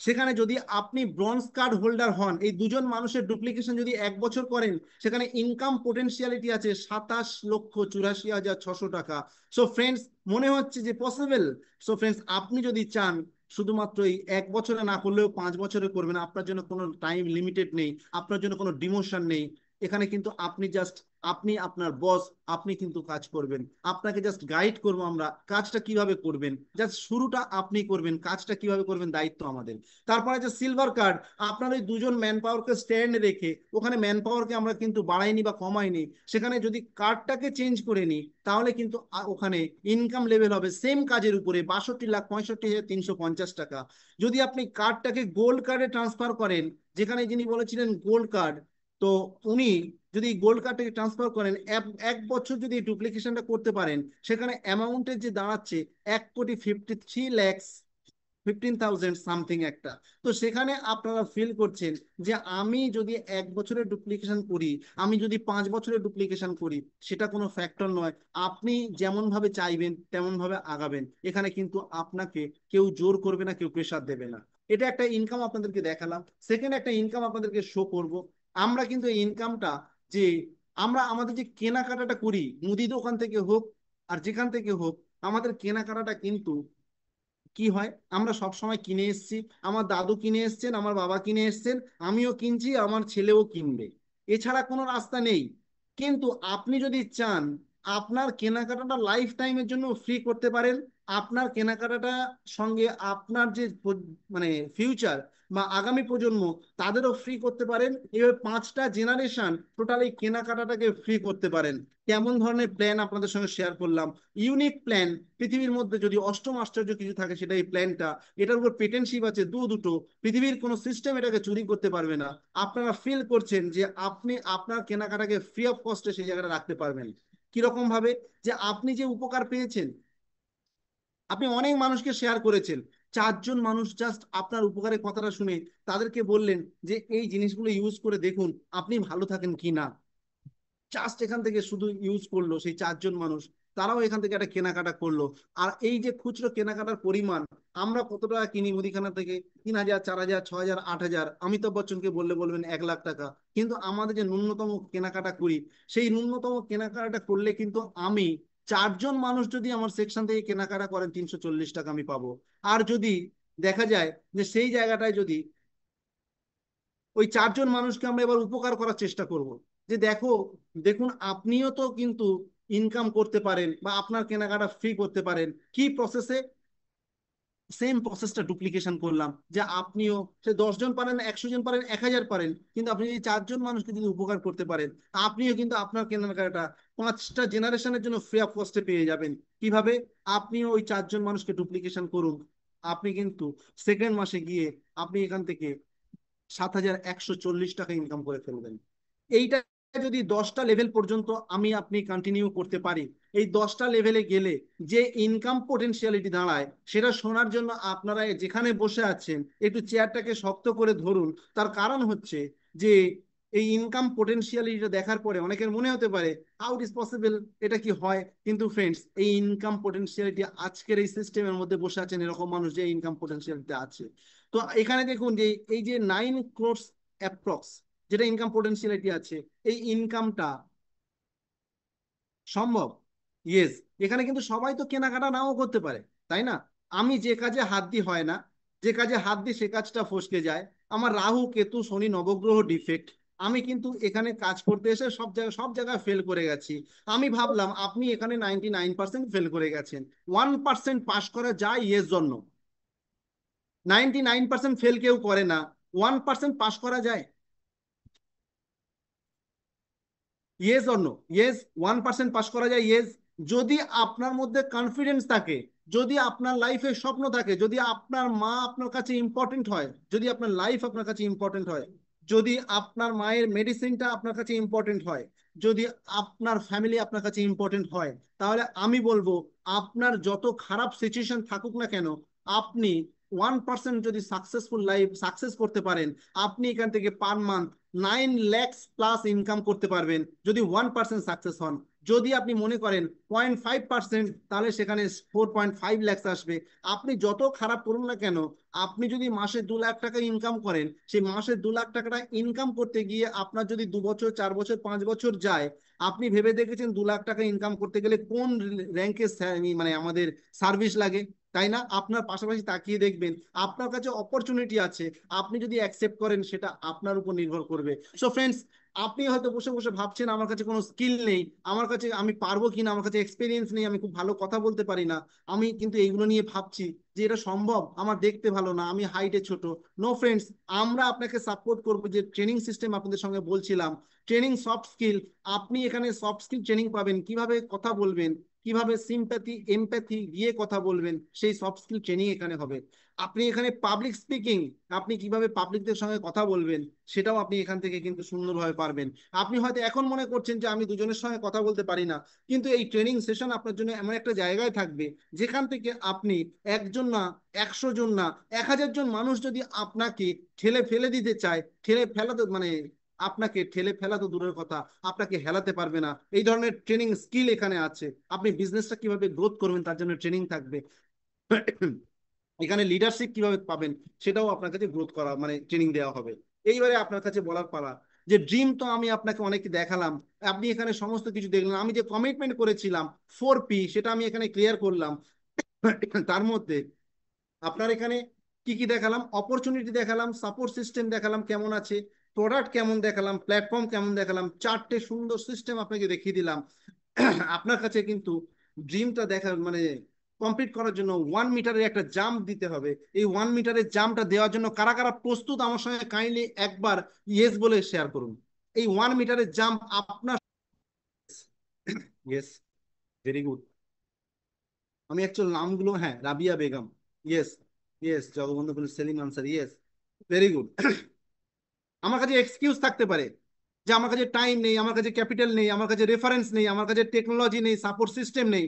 সেখানে যদি আপনি ব্রোঞ্জ কার্ড হোল্ডার হন, এই দুজন মানুষের ডুপ্লিকেশন যদি 1 বছর করেন, সেখানে ইনকাম পোটেনশিয়ালিটি আছে 27,84,600 টাকা। সো ফ্রেন্ডস, মনে হচ্ছে যে পসিবল? সো ফ্রেন্ডস, আপনি যদি চান, শুধুমাত্র এই 1 বছরে না করলেও 5 বছরে করবেন, আপনার জন্য কোনো টাইম লিমিটেড নেই, আপনার জন্য কোনো ডিমোশন নেই। এখানে কিন্তু আপনি জাস্ট আপনি আপনার বস, আপনি কিন্তু কাজ করবেন, আপনাকে জাস্ট গাইড করবো আমরা কাজটা কিভাবে করবেন, জাস্ট শুরুটা আপনি করবেন, কাজটা কিভাবে করবেন দায়িত্ব আমাদের। তারপরে যে সিলভার কার্ড, আপনার ওই দুজন ম্যান পাওয়ারকে স্ট্যান্ড রেখে, ওখানে ম্যান পাওয়ারকে আমরা কিন্তু বাড়াইনি বা কমাইনি, সেখানে যদি কার্ডটাকে চেঞ্জ করে নিই তাহলে কিন্তু ওখানে ইনকাম লেভেল হবে সেম কাজের উপরে 62,65,350 টাকা। যদি আপনি কার্ডটাকে গোল্ড কার্ডে ট্রান্সফার করেন, যেখানে যিনি বলেছিলেন গোল্ড কার্ড, তো উনি যদি গোল্ড কার্ডটাকে ট্রান্সফার করেন, এক বছর যদি ডুপ্লিকেশনটা করতে পারেন, সেখানে অ্যামাউন্টের যে দাঁড়াচ্ছে 1,53,15,000 সামথিং একটা। তো সেখানে আপনারা ফিল করছেন যে আমি যদি এক বছরের ডুপ্লিকেশন করি, আমি যদি 5 বছরের ডুপ্লিকেশন করি, সেটা কোনো ফ্যাক্টর নয়। আপনি যেমন ভাবে চাইবেন তেমন ভাবে আগাবেন, এখানে কিন্তু আপনাকে কেউ জোর করবে না, কেউ প্রেশার দেবে না। এটা একটা ইনকাম আপনাদেরকে দেখালাম। সেকেন্ড একটা ইনকাম আপনাদেরকে শো করব। আমরা কিন্তু এই ইনকামটা, যে আমরা আমাদের যে কেনাকাটাটা করি মুদি দোকান থেকে হোক আর যেখান থেকে হোক, আমাদের কেনাকাটাটা কিন্তু কি হয়, আমরা সব সময় কিনে এসেছি, আমার দাদু কিনে এসেছেন, আমার বাবা কিনে এসেছেন, আমিও কিনছি, আমার ছেলেও কিনবে, এছাড়া কোনো রাস্তা নেই। কিন্তু আপনি যদি চান আপনার কেনাকাটাটা লাইফ টাইমের জন্য ফ্রি করতে পারেন, আপনার কেনাকাটাটা সঙ্গে আপনার যে মানে ফিউচার বা আগামী প্রজন্ম, তাদেরও ফ্রি করতে পারেন। এভাবে 5টা জেনারেশন টোটাল এই কেনাকাটাটাকে ফ্রি করতে পারেন। কেমন ধরনের প্ল্যান আপনাদের সঙ্গে শেয়ার করলাম, ইউনিক প্ল্যান। পৃথিবীর মধ্যে যদি অষ্টম আশ্চর্য কিছু থাকে সেটা এই প্ল্যানটা। এটার উপর পেটেন্টশিপ আছে দুটো, পৃথিবীর কোনো সিস্টেম এটাকে চুরি করতে পারবে না। আপনারা ফিল করছেন যে আপনি আপনার কেনাকাটাকে ফ্রি অফ কস্টে সেই জায়গাটা রাখতে পারবেন। কিরকম ভাবে, যে আপনি যে উপকার পেয়েছেন, আপনি অনেক মানুষকে শেয়ার করেছেন, 4জন মানুষ জাস্ট আপনার উপকারের কথাটা শুনে তাদেরকে বললেন যে এই জিনিসগুলো ইউজ করে দেখুন আপনি ভালো থাকেন কি না। জাস্ট এখান থেকে শুধু ইউজ করলো সেই 4জন মানুষ, তারাও এখান থেকে একটা কেনাকাটা করলো। আর এই যে খুচরো কেনাকাটার পরিমাণ, আমরা কত টাকা কিনি মুদিখানা থেকে? 3,000, 4,000, 6,000, 8,000, অমিতাভ বচ্চনকে বললে বলবেন 1,00,000 টাকা। কিন্তু আমাদের যে ন্যূনতম কেনাকাটা করি, সেই ন্যূনতম কেনাকাটা করলে কিন্তু আমি, 4জন মানুষ যদি আমার সেকশন থেকে কেনাকাটা করেন, 340 টাকা আমি পাবো। আর যদি দেখা যায় যে সেই জায়গাটায় যদি ওই 4জন মানুষকে আমরা এবার উপকার করার চেষ্টা করব, যে দেখো, দেখুন আপনিও তো কিন্তু ইনকাম করতে পারেন বা আপনার কেনাকাটা ফ্রি করতে পারেন, কি প্রসেসে? সেম প্রসেসটা ডুপ্লিকেশন করলাম, যে আপনিও সে 10জন পারেন, 100জন পারেন, 1,000 পারেন, কিন্তু আপনি যদি 4জন মানুষকে যদি উপকার করতে পারেন, আপনিও কিন্তু আপনার কেনাকাটা 5টা জেনারেশনের জন্য ফ্রি অফ কস্টে পেয়ে যাবেন। কিভাবে? আপনিও ওই 4জন মানুষকে ডুপ্লিকেশন করুন, আপনি কিন্তু সেকেন্ড মাসে গিয়ে আপনি এখান থেকে 7,140 টাকা ইনকাম করে ফেলবেন। এইটা যদি 10টা লেভেল পর্যন্ত আমি আপনি কন্টিনিউ করতে পারি, এই 10টা লেভেলে গেলে যে ইনকাম পোটেনশিয়ালিটি দাঁড়ায়, সেটা শোনার জন্য আপনারা যেখানে বসে আছেন একটু চেয়ারটাকে শক্ত করে ধরুন। তার কারণ হচ্ছে যে এই ইনকাম পোটেনশিয়ালিটিটা দেখার পরে অনেকের মনে হতে পারে হাউ ইট ইজ পসিবল, এটা কি হয়? কিন্তু ফ্রেন্ডস, এই ইনকাম পোটেনশিয়ালিটি আজকের এই সিস্টেমের মধ্যে বসে আছেন এরকম মানুষ যে ইনকাম পোটেনশিয়ালিটি আছে। তো এখানে দেখুন যে এই যে 9 crores অ্যাপ্রক্স যেটা ইনকাম পোটেনশিয়ালিটি আছে, এই ইনকামটা সম্ভব। ইয়েস, এখানে কিন্তু সবাই তো কেনাকাটা নাও করতে পারে, তাই না? আমি যে কাজে হাত দিই হয় না, যে কাজে হাত দিই সে কাজটা ফসকে যায়। আমার রাহু কেতু শনি নবগ্রহ ডিফেক্ট, আমি কিন্তু এখানে কাজ করতে এসে সব জায়গায় ফেল করে গেছি। আমি ভাবলাম আপনি এখানে 99% ফেল করে গেছেন, 1% পাস করা যায় ইয়েস জন্য। 99% ফেল কেউ করে না, 1% পাস করা যায়। Yes or no? Yes, 1% pass করা যায়, ইয়েস। যদি আপনার মধ্যে কনফিডেন্স থাকে, যদি আপনার লাইফে স্বপ্ন থাকে, যদি আপনার মা আপনার কাছে ইম্পর্টেন্ট হয়, যদি আপনার লাইফ আপনার কাছে ইম্পর্টেন্ট হয়, যদি আপনার মায়ের মেডিসিনটা আপনার কাছে ইম্পর্টেন্ট হয়, যদি আপনার ফ্যামিলি আপনার কাছে ইম্পর্টেন্ট হয়, তাহলে আমি বলবো আপনার যত খারাপ সিচুয়েশন থাকুক না কেন, আপনি 1% যদি সাকসেসফুল লাইফ সাকসেস করতে পারেন, আপনি এখান থেকে per month 9 lakhs plus income করতে পারবেন যদি 1% সাকসেস হন। যদি আপনি মনে করেন 0.5%, তাহলে সেখানে 4.5 lakhs আসবে। আপনি যত খারাপ করুন না কেন, আপনি যদি মাসে 2 লাখ টাকা ইনকাম করেন, সেই মাসে 2 লাখ টাকাটা ইনকাম করতে গিয়ে আপনার যদি 2 বছর, 4 বছর, 5 বছর যায়, আপনি ভেবে দেখেছেন 2 লাখ টাকা ইনকাম করতে গেলে কোন র্যাঙ্কের মানে আমাদের সার্ভিস লাগে, তাই না? আপনার পাশাপাশি তাকিয়ে দেখবেন আপনার কাছে অপরচুনিটি আছে, আপনি যদি অ্যাকসেপ্ট করেন সেটা আপনার উপর নির্ভর করবে। সো ফ্রেন্ডস, আপনি হয়তো বসে বসে ভাবছেন আমার কাছে কোনো স্কিল নেই, আমার কাছে আমি পারবো কিনা, আমার কাছে এক্সপিরিয়েন্স নেই, আমি খুব ভালো কথা বলতে পারি না, আমি কিন্তু এইগুলো নিয়ে ভাবছি যে এটা সম্ভব, আমার দেখতে ভালো না, আমি হাইটে ছোট। নো ফ্রেন্ডস, আমরা আপনাকে সাপোর্ট করবো। যে ট্রেনিং সিস্টেম আপনাদের সঙ্গে বলছিলাম, ট্রেনিং সফট স্কিল, আপনি এখানে সফট স্কিল ট্রেনিং পাবেন, কিভাবে কথা বলবেন, কিভাবে সিম্প্যাথি এমপ্যাথি দিয়ে কথা বলবেন, সেই সফট স্কিল ট্রেনিং এখানে হবে। আপনি এখানে পাবলিক স্পিকিং, আপনি কিভাবে পাবলিকদের সঙ্গে কথা বলবেন সেটাও আপনি এখান থেকে কিন্তু সুন্দরভাবে পারবেন। আপনি হয়তো এখন মনে করছেন যে আমি দুজনের সঙ্গে কথা বলতে পারি না, কিন্তু এই ট্রেনিং সেশন আপনার জন্য এমন একটা জায়গায় থাকবে যেখান থেকে আপনি একজন না, 100 জন না, 1000 জন মানুষ যদি আপনাকে ঠেলে ফেলে দিতে চায়, ঠেলে ফেলা তো মানে আপনাকে ঠেলে ফেলা তো দূরের কথা, আপনাকে হেলাতে পারবে না। এই ধরনের ট্রেনিং স্কিল এখানে আছে। আপনি বিজনেসটা কিভাবে গ্রোথ করবেন তার জন্য ট্রেনিং থাকবে। এখানে লিডারশিপ কিভাবে পাবেন সেটাও আপনার কাছে গ্রোথ করা মানে ট্রেনিং দেওয়া হবে। এইবারে আপনার কাছে বলার পালা, যে ড্রিম তো আমি আপনাকে অনেক দেখালাম, আপনি এখানে সমস্ত কিছু দেখলেন, আমি যে কমিটমেন্ট করেছিলাম 4P সেটা আমি এখানে ক্লিয়ার করলাম। তার মধ্যে আপনার এখানে কি কি দেখালাম, অপরচুনিটি দেখালাম, সাপোর্ট সিস্টেম দেখালাম কেমন আছে, প্রোডাক্ট কেমন দেখালাম, প্ল্যাটফর্ম কেমন দেখালাম, 4টে সুন্দর সিস্টেম আপনাকে দেখিয়ে দিলাম। আপনার কাছে কিন্তু ড্রিমটা দেখা মানে কমপ্লিট করার জন্য 1 মিটারের একটা জাম্প দিতে হবে। এই 1 মিটারের জাম্পটা দেওয়ার জন্য কারা কারা প্রস্তুত আমার সঙ্গে কাইন্ডলি একবার ইয়েস বলে শেয়ার করুন। এই 1 মিটারের জাম্প আপনার, ইয়েস, ভেরি গুড। আমি অ্যাকচুয়াল নামগুলো, হ্যাঁ, Rabia Begum, yes, yes, Jagabandhu police, Salim Ansar, yes, very good. আমার কাছে এক্সকিউজ থাকতে পারে যে আমার কাছে টাইম নেই, আমার কাছে ক্যাপিটাল নেই, আমার কাছে রেফারেন্স নেই, আমার কাছে টেকনোলজি নেই, সাপোর্ট সিস্টেম নেই,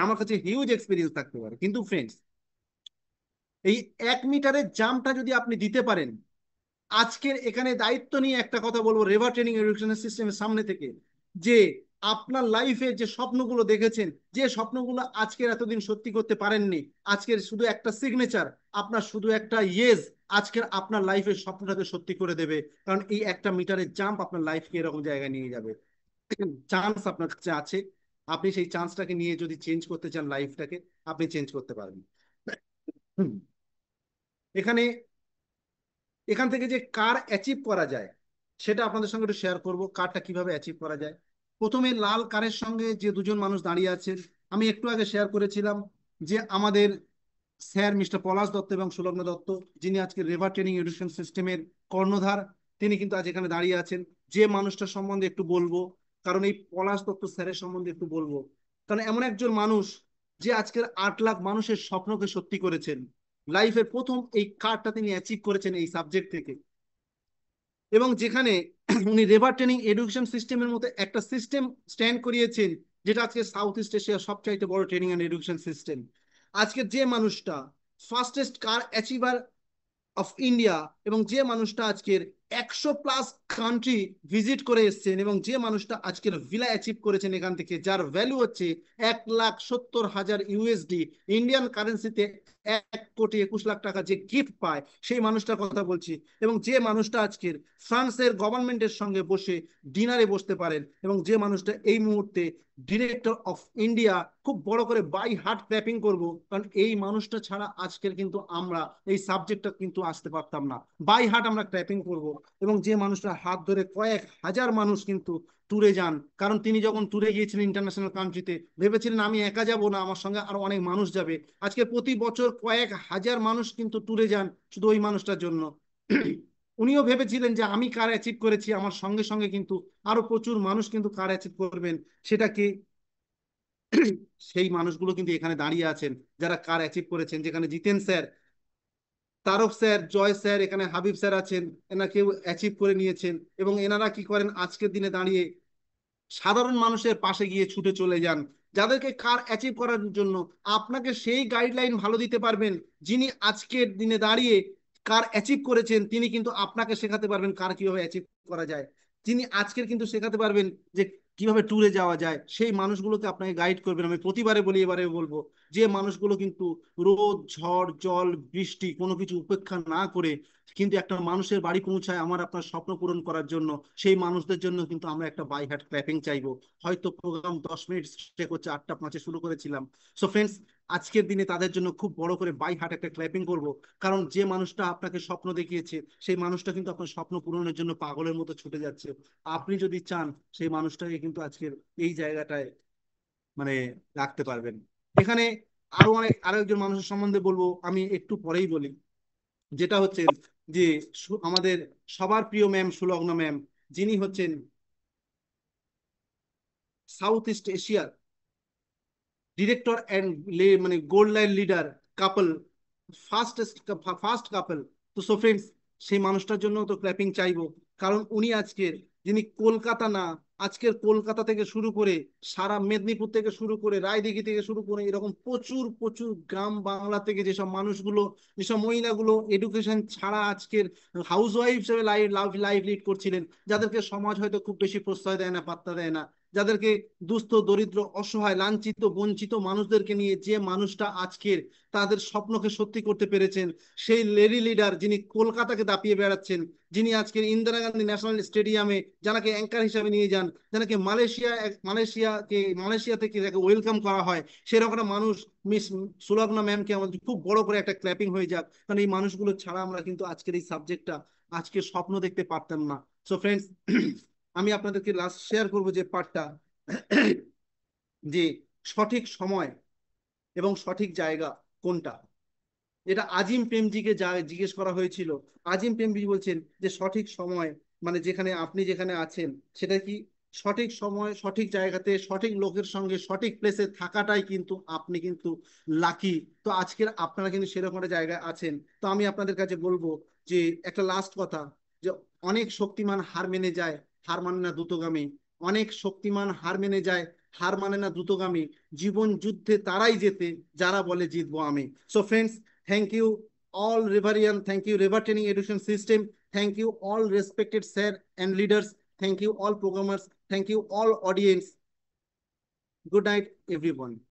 আমার কাছে হিউজ এক্সপিরিয়েন্স থাকতে পারে, কিন্তু ফ্রেন্ডস এই 1 মিটারের জাম্পটা যদি আপনি দিতে পারেন, আজকের এখানে দায়িত্ব নিয়ে একটা কথা বলবো রেভার ট্রেনিং এডুকেশন সিস্টেমের সামনে থেকে, যে আপনার লাইফে যে স্বপ্নগুলো দেখেছেন, যে স্বপ্নগুলো আজকের এতদিন সত্যি করতে পারেননি, আজকের শুধু একটা সিগনেচার, আপনার শুধু একটা ইয়েস, আজকের আপনার লাইফের স্বপ্নটাকে সত্যি করে দেবে। কারণ এই 1 মিটারের জাম্প আপনার লাইফকে এরকম জায়গায় নিয়ে যাবে। চান্স আপনার কাছে আছে, আপনি সেই চান্সটাকে নিয়ে যদি চেঞ্জ করতে চান লাইফটাকে, আপনি চেঞ্জ করতে পারবেন। হুম। এখানে এখান থেকে যে কার অ্যাচিভ করা যায় সেটা আপনাদের সঙ্গে একটু শেয়ার করব, কারটা কিভাবে অ্যাচিভ করা যায়। প্রথমে লাল কারের সঙ্গে যে দুজন মানুষ দাঁড়িয়ে আছেন, আমি একটু আগে শেয়ার করেছিলাম যে আমাদের স্যার মিস্টার পলাশ দত্ত এবং সুলগ্ন দত্ত, যিনি আজকে রেভার ট্রেনিং এডুকেশন সিস্টেমের কর্ণধার, তিনি কিন্তু আজ এখানে দাঁড়িয়ে আছেন। যে মানুষটার সম্বন্ধে একটু বলবো, কারণ এই পলাশ দত্ত স্যারের সম্বন্ধে একটু বলবো, কারণ এমন একজন মানুষ যে আজকের 8 লাখ মানুষের স্বপ্নকে সত্যি করেছেন। লাইফের প্রথম এই কার্ডটা তিনি অ্যাচিভ করেছেন এই সাবজেক্ট থেকে। এবং যেখানে উনি রেভার ট্রেনিং এডুকেশন সিস্টেমের মতো একটা সিস্টেম স্ট্যান্ড করিয়েছেন, যেটা আজকে সাউথ ইস্ট এশিয়ার সবচাইতে বড় ট্রেনিং অ্যান্ড এডুকেশন সিস্টেম। আজকে যে মানুষটা fastest car achiever of India, এবং যে মানুষটা আজকের 100+ কান্ট্রি ভিজিট করে এসছেন, এবং যে মানুষটা আজকের ভিলা অ্যাচিভ করেছেন এখান থেকে, যার ভ্যালু হচ্ছে 1,70,000 USD, ইন্ডিয়ান কারেন্সিতে 1,21,00,000 টাকা যে গিফট পায়, সেই মানুষটার কথা বলছি। এবং যে মানুষটা আজকের ফ্রান্সের গভর্নমেন্টের সঙ্গে বসে ডিনারে বসতে পারেন, এবং যে মানুষটা এই মুহূর্তে ডিরেক্টর অফ ইন্ডিয়া, খুব বড় করে বাই হার্ট ক্ল্যাপিং করব, কারণ এই মানুষটা ছাড়া আজকের কিন্তু আমরা এই সাবজেক্টটা কিন্তু আসতে পারতাম না। বাই হার্ট আমরা ক্ল্যাপিং করব। এবং যে মানুষটা হাত ধরে কয়েক হাজার মানুষ কিন্তু ট্যুরে যান, কারণ তিনি যখন ট্যুরে গিয়েছিলেন ইন্টারন্যাশনাল কান্ট্রিতে, ভেবেছিলেন আমি একা যাব না, আমার সঙ্গে আরো অনেক মানুষ যাবে। আজকে প্রতি বছর কয়েক হাজার মানুষ কিন্তু ট্যুরে যান শুধু ওই মানুষটার জন্য। উনিও ভেবেছিলেন যে আমি কার অ্যাচিভ করেছি, আমার সঙ্গে সঙ্গে কিন্তু আরো প্রচুর মানুষ কিন্তু কার অ্যাচিভ করবেন। সেটা কি, সেই মানুষগুলো কিন্তু এখানে দাঁড়িয়ে আছেন যারা কার অ্যাচিভ করেছেন, যেখানে জিতেন স্যার, তারক স্যার, জয় স্যার, এখানে হাবিব স্যার আছেন, এনারা কেউ অ্যাচিভ করে নিয়েছেন। এবং এনারা কি করেন আজকের দিনে দাঁড়িয়ে সাধারণ মানুষের পাশে গিয়ে ছুটে চলে যান, যাদেরকে কার অ্যাচিভ করার জন্য আপনাকে সেই গাইডলাইন ভালো দিতে পারবেন। যিনি আজকের দিনে দাঁড়িয়ে কার অ্যাচিভ করেছেন, তিনি কিন্তু আপনাকে শেখাতে পারবেন কার কিভাবে অ্যাচিভ করা যায়। তিনি আজকের কিন্তু শেখাতে পারবেন যে কিভাবে ট্যুরে যাওয়া যায়, সেই মানুষগুলোকে আপনাকে গাইড করবেন। আমি প্রতিবারে বলি, এবারে বলবো, যে মানুষগুলো কিন্তু রোদ ঝড় জল বৃষ্টি কোনো কিছু উপেক্ষা না করে কিন্তু একটা মানুষের বাড়ি পৌঁছায় আমার আপনার স্বপ্ন পূরণ করার জন্য, সেই মানুষদের জন্য কিন্তু আমরা একটা বাই হার্ট ক্ল্যাপিং চাইবো। হয়তো প্রোগ্রাম 10 মিনিট স্টেক হচ্ছে, 8টা 5-এ শুরু করেছিলাম। সো ফ্রেন্ডস, আজকের দিনে তাদের জন্য খুব বড় করে বাই হার্ট একটা ক্ল্যাপিং করব। কারণ যে মানুষটা আপনাকে স্বপ্ন দেখিয়েছে সেই মানুষটা কিন্তু আপনার স্বপ্ন পূরণের জন্য পাগলের মতো ছুটে যাচ্ছে। আপনি যদি চান সেই মানুষটাকে কিন্তু আজকের এই জায়গাটায় মানে রাখতে পারবেন। এখানে আরো একজন মানুষের সম্বন্ধে বলবো, আমি একটু পরেই বলি, যেটা হচ্ছে যে আমাদের সবার প্রিয় ম্যাম সুলগ্না ম্যাম, যিনি হচ্ছেন সাউথ ইস্ট এশিয়ার ডিরেক্টর অ্যান্ড মানে গোল্ড লাইন লিডার কাপল, ফার্স্ট ফার্স্ট কাপল। তো সো ফ্রেন্ডস, সেই মানুষটার জন্য তো ক্ল্যাপিং চাইবো। কারণ উনি আজকের, যিনি কলকাতা না, আজকের কলকাতা থেকে শুরু করে সারা মেদিনীপুর থেকে শুরু করে রায়দিঘি থেকে শুরু করে এরকম প্রচুর প্রচুর গ্রাম বাংলা থেকে যেসব মানুষগুলো, যেসব মহিলাগুলো এডুকেশন ছাড়া আজকের হাউস ওয়াইফ হিসেবে লাইফ লিড করছিলেন, যাদেরকে সমাজ হয়তো খুব বেশি প্রশ্রয় দেয় না, পাত্তা দেয় না, যাদেরকে দুস্থ দরিদ্র অসহায় লাঞ্ছিত বঞ্চিত মানুষদেরকে নিয়ে যে মানুষটা আজকের তাদের স্বপ্নকে সত্যি করতে পেরেছেন, সেই লেডি লিডার যিনি কলকাতাকে দাপিয়ে বেড়াচ্ছেন, যিনি আজকের ইন্দিরা গান্ধী ন্যাশনাল স্টেডিয়ামে যাকে অ্যাঙ্কার হিসাবে নিয়ে যান, যাকে মালয়েশিয়া থেকে যাকে ওয়েলকাম করা হয়, সেরকম একটা মানুষ মিস সুলগ্না ম্যামকে আমাদের খুব বড় করে একটা ক্ল্যাপিং হয়ে যাক। কারণ এই মানুষগুলো ছাড়া আমরা কিন্তু আজকের এই সাবজেক্টটা, আজকে স্বপ্ন দেখতে পারতাম না। সো ফ্রেন্ডস, আমি আপনাদেরকে লাস্ট শেয়ার করবো যে পার্টটা, যে সঠিক সময় এবং সঠিক জায়গা কোনটা, যেটা আজিম প্রেমজিকে যা জিজ্ঞেস করা হয়েছিল। আজিম প্রেমজি বলছেন যে সঠিক সময় মানে যেখানে আপনি যেখানে আছেন সেটা কি, সঠিক সময় সঠিক জায়গাতে সঠিক লোকের সঙ্গে সঠিক প্লেসে থাকাটাই কিন্তু আপনি কিন্তু লাকি। তো আজকের আপনারা কিন্তু সেরকম একটা জায়গায় আছেন। তো আমি আপনাদের কাছে বলবো যে একটা লাস্ট কথা, যে অনেক শক্তিমান হার মেনে যায়, হার মানে না দ্রুতগামী। অনেক শক্তিমান হার মেনে যায়, হার মানে না দ্রুতগামী। জীবন যুদ্ধে তারাই জেতে যারা বলে জিতবো আমি। So friends, thank you all Riverian, thank you River Training Education System, thank you all respected sir and leaders, thank you all programmers, thank you all audience. Good night everyone.